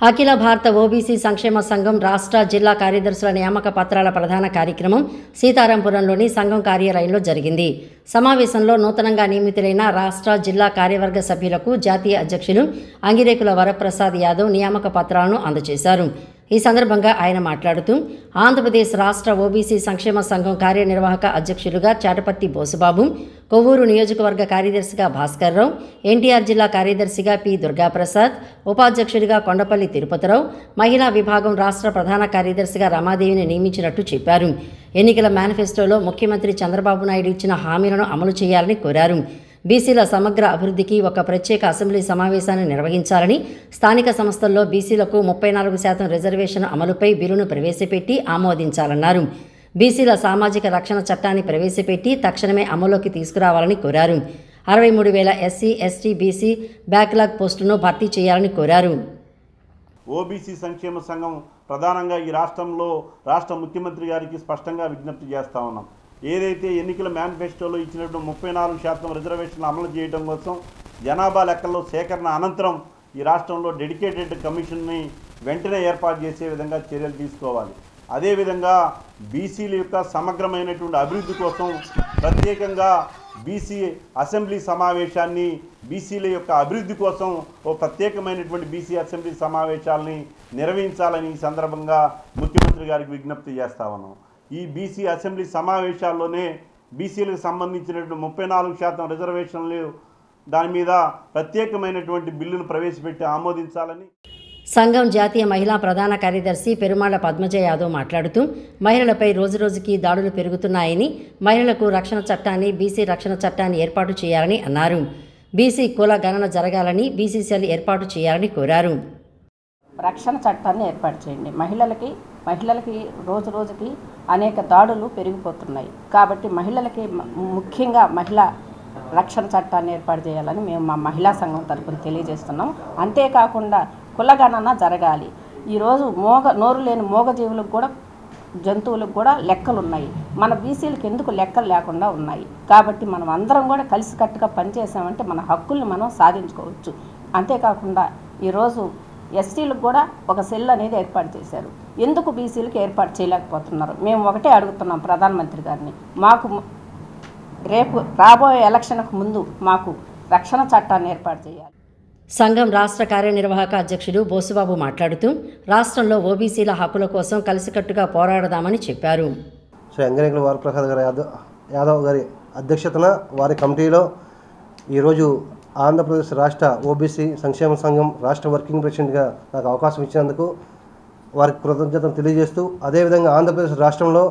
అఖిల భారత ఓబీసీ సంక్షేమ సంఘం రాష్ట్ర జిల్లా కార్యదర్శుల నియామక పత్రాల ప్రధాన కార్యక్రమం సీతారాంపురంలోని సంఘం కార్యాలయంలో జరిగింది. సమావేశంలో నూతనంగా నియమితులైన రాష్ట్ర జిల్లా కార్యవర్గ సభ్యులకు జాతీయ అధ్యక్షులు అంగిరేకుల వరప్రసాద్ యాదవ్ నియామక పత్రాలను అందజేశారు. ఈ సందర్భంగా ఆయన మాట్లాడుతూ ఆంధ్రప్రదేశ్ రాష్ట్ర ఓబీసీ సంక్షేమ సంఘం కార్యనిర్వాహక అధ్యక్షులుగా చాటపత్తి బోసుబాబు, కొవ్వూరు నియోజకవర్గ కార్యదర్శిగా భాస్కర్రావు, ఎన్టీఆర్ జిల్లా కార్యదర్శిగా పి దుర్గాప్రసాద్, ఉపాధ్యక్షుడిగా కొండపల్లి తిరుపతిరావు, మహిళా విభాగం రాష్ట్ర ప్రధాన కార్యదర్శిగా రమాదేవిని నియమించినట్టు చెప్పారు. ఎన్నికల మేనిఫెస్టోలో ముఖ్యమంత్రి చంద్రబాబు నాయుడు ఇచ్చిన హామీలను అమలు చేయాలని కోరారు. బీసీల సమగ్ర అభివృద్ధికి ఒక ప్రత్యేక అసెంబ్లీ సమావేశాన్ని నిర్వహించాలని, స్థానిక సంస్థల్లో బీసీలకు 34% రిజర్వేషన్ అమలుపై బిల్లును ప్రవేశపెట్టి ఆమోదించాలన్నారు. బీసీల సామాజిక రక్షణ చట్టాన్ని ప్రవేశపెట్టి తక్షణమే అమలులోకి తీసుకురావాలని కోరారు. 63,000 ఎస్సీ, ఎస్టీ, బీసీ బ్యాక్లాగ్ పోస్టులను భర్తీ చేయాలని కోరారు. ఓబీసీ సంక్షేమ సంఘం ప్రధానంగా ఈ రాష్ట్రంలో రాష్ట్ర ముఖ్యమంత్రి గారికి స్పష్టంగా విజ్ఞప్తి చేస్తూ ఉన్నాం. ఏదైతే ఎన్నికల మేనిఫెస్టోలో ఇచ్చినట్టు 34% రిజర్వేషన్లు అమలు చేయడం కోసం జనాభా లెక్కల్లో సేకరణ అనంతరం ఈ రాష్ట్రంలో డెడికేటెడ్ కమిషన్ని వెంటనే ఏర్పాటు చేసే విధంగా చర్యలు తీసుకోవాలి. అదేవిధంగా బీసీల యొక్క సమగ్రమైనటువంటి అభివృద్ధి కోసం ప్రత్యేకంగా బీసీ అసెంబ్లీ సమావేశాన్ని, బీసీల యొక్క అభివృద్ధి కోసం ఓ ప్రత్యేకమైనటువంటి బీసీ అసెంబ్లీ సమావేశాలని నిర్వహించాలని ఈ సందర్భంగా ముఖ్యమంత్రి గారికి విజ్ఞప్తి చేస్తా ఉన్నాం. ఈ బీసీ అసెంబ్లీ సమావేశాల్లోనే బీసీలకు సంబంధించినటువంటి 34% రిజర్వేషన్లు దాని మీద ప్రత్యేకమైనటువంటి బిల్లును ప్రవేశపెట్టి ఆమోదించాలని. సంఘం జాతీయ మహిళా ప్రధాన కార్యదర్శి పెరుమాళ్ల పద్మజ యాదవ్ మాట్లాడుతూ మహిళలపై రోజురోజుకి దాడులు పెరుగుతున్నాయని, మహిళలకు రక్షణ చట్టాన్ని, బీసీ రక్షణ చట్టాన్ని ఏర్పాటు చేయాలని అన్నారు. బీసీ కుల గణన జరగాలని, బీసీ సెల్ ఏర్పాటు చేయాలని కోరారు. రక్షణ చట్టాన్ని ఏర్పాటు చేయండి. మహిళలకి రోజుకి అనేక దాడులు పెరిగిపోతున్నాయి కాబట్టి మహిళలకి ముఖ్యంగా మహిళా రక్షణ చట్టాన్ని ఏర్పాటు చేయాలని మేము మా మహిళా సంఘం తరపున తెలియజేస్తున్నాం. అంతేకాకుండా కులగణన జరగాలి. ఈరోజు నోరు లేని మూగజీవులకు కూడా, జంతువులకు కూడా లెక్కలు ఉన్నాయి. మన బీసీలకు ఎందుకు లెక్కలు లేకుండా ఉన్నాయి కాబట్టి మనం అందరం కూడా కలిసికట్టుగా పనిచేసామంటే మన హక్కుల్ని మనం సాధించుకోవచ్చు. అంతేకాకుండా ఈరోజు ఎస్టీలకు కూడా ఒక సెల్ అనేది ఏర్పాటు చేశారు. ఎందుకు బీసీలకు ఏర్పాటు చేయలేకపోతున్నారు? మేము ఒకటే అడుగుతున్నాం ప్రధానమంత్రి గారిని, మాకు రేపు రాబోయే ఎలక్షన్కు ముందు మాకు రక్షణ చట్టాన్ని ఏర్పాటు చేయాలి. సంఘం రాష్ట్ర కార్యనిర్వాహక అధ్యక్షుడు బోసుబాబు మాట్లాడుతూ రాష్ట్రంలో ఓబీసీల హక్కుల కోసం కలిసికట్టుగా పోరాడదామని చెప్పారు. శ్రీ అంగిరేకుల వరప్రసాద్ గారి యాదవ్ గారి అధ్యక్షతన వారి కమిటీలో ఈరోజు ఆంధ్రప్రదేశ్ రాష్ట్ర ఓబీసీ సంక్షేమ సంఘం రాష్ట్ర వర్కింగ్ ప్రెసిడెంట్గా నాకు అవకాశం ఇచ్చినందుకు వారికి కృతజ్ఞతలు తెలియజేస్తూ, అదేవిధంగా ఆంధ్రప్రదేశ్ రాష్ట్రంలో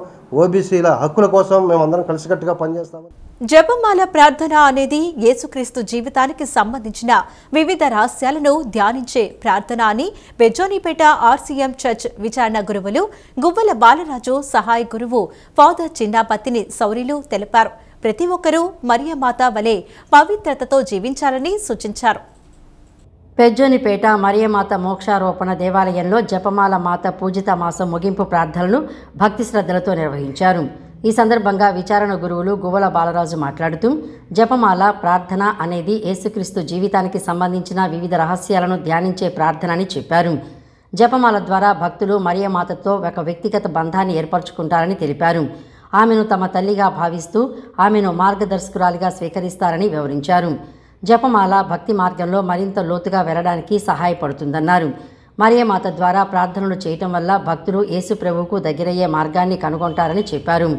ఓబీసీల హక్కుల కోసం మేమందరం కలిసికట్టుగా పనిచేస్తామని. జపమాల ప్రార్థన అనేది యేసుక్రీస్తు జీవితానికి సంబంధించిన వివిధ రహస్యాలను ధ్యానించే ప్రార్థన అని బెజోనిపేట ఆర్సీఎం చర్చ్ విచారణ గురువులు గువ్వల బాలరాజు సహాయ గురువు ఫాదర్ చిన్నాపత్తిని సౌరిలు తెలిపారు. ప్రతి ఒక్కరూ మరియమాత వలె పవిత్రతతో జీవించాలని సూచించారు. పెజ్జోనిపేట మరియమాత మోక్షారోపణ దేవాలయంలో జపమాల మాత పూజిత మాసం ముగింపు ప్రార్థనలు భక్తి శ్రద్ధలతో నిర్వహించారు. ఈ సందర్భంగా విచారణ గురువులు గువ్వల బాలరాజు మాట్లాడుతూ జపమాల ప్రార్థన అనేది యేసుక్రీస్తు జీవితానికి సంబంధించిన వివిధ రహస్యాలను ధ్యానించే ప్రార్థన అని చెప్పారు. జపమాల ద్వారా భక్తులు మరియమాతతో ఒక వ్యక్తిగత బంధాన్ని ఏర్పరచుకుంటారని తెలిపారు. ఆమెను తమ తల్లిగా భావిస్తూ ఆమెను మార్గదర్శకురాలిగా స్వీకరిస్తారని వివరించారు. జపమాల భక్తి మార్గంలో మరింత లోతుగా వెళ్ళడానికి సహాయపడుతుందన్నారు. మరియమాత ద్వారా ప్రార్థనలు చేయటం వల్ల భక్తులు యేసు ప్రభువుకు దగ్గరయ్యే మార్గాన్ని కనుగొంటారని చెప్పారు.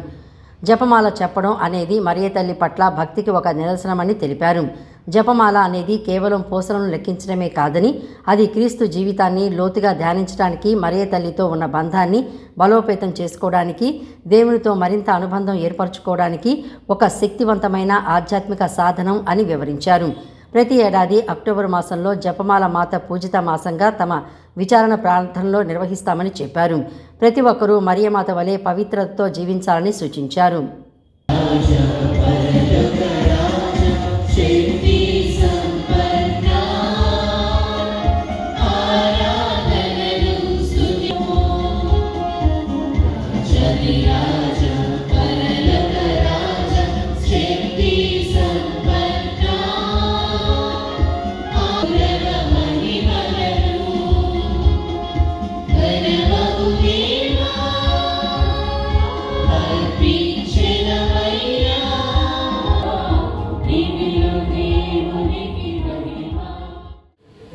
జపమాల చెప్పడం అనేది మరియ తల్లి పట్ల భక్తికి ఒక నిదర్శనమని తెలిపారు. జపమాల అనేది కేవలం పూసలను లెక్కించడమే కాదని అది క్రీస్తు జీవితాన్ని లోతుగా ధ్యానించడానికి, మరియ తల్లితో ఉన్న బంధాన్ని బలోపేతం చేసుకోవడానికి, దేవునితో మరింత అనుబంధం ఏర్పరచుకోవడానికి ఒక శక్తివంతమైన ఆధ్యాత్మిక సాధనం అని వివరించారు. ప్రతి ఏడాది అక్టోబర్ మాసంలో జపమాల మాత పూజిత మాసంగా తమ విచారణ ప్రార్థనలో నిర్వహిస్తామని చెప్పారు. ప్రతి ఒక్కరూ మరియమాత వలె పవిత్రతతో జీవించాలని సూచించారు.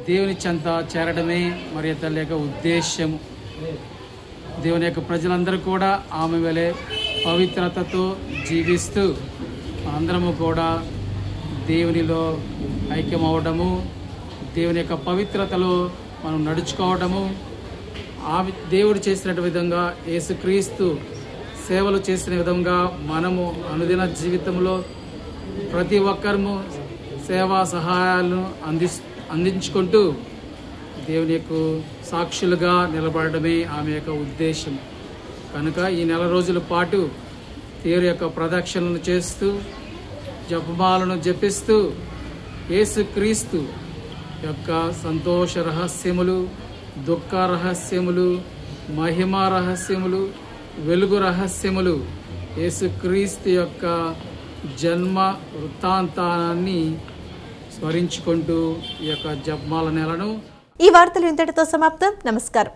దేవుని చెంత చేరడమే మరి తల్లి యొక్క ఉద్దేశ్యము. దేవుని యొక్క ప్రజలందరూ కూడా ఆమె వలె పవిత్రతతో జీవిస్తూ అందరము కూడా దేవునిలో ఐక్యమవడము, దేవుని యొక్క పవిత్రతలో మనం నడుచుకోవడము, దేవుడు చేసినట్టు విధంగా యేసుక్రీస్తు సేవలు చేసిన విధంగా మనము అనుదిన జీవితంలో ప్రతి ఒక్కరము సేవా సహాయాలను అందించుకుంటూ దేవుని యొక్క సాక్షులుగా నిలబడమే ఆమె యొక్క ఉద్దేశం. కనుక ఈ నెల రోజుల పాటు దేవుని యొక్క ప్రదక్షిణలను చేస్తూ జపమాలను జపిస్తూ యేసుక్రీస్తు యొక్క సంతోష రహస్యములు, దుఃఖ రహస్యములు, మహిమ రహస్యములు, వెలుగు రహస్యములు, యేసుక్రీస్తు యొక్క జన్మ వృత్తాంతాన్ని స్మరించుకుంటూ ఈ యొక్క జపమాల నెలను ఈ వార్తలు ఇంతటితో సమాప్తం. నమస్కారం.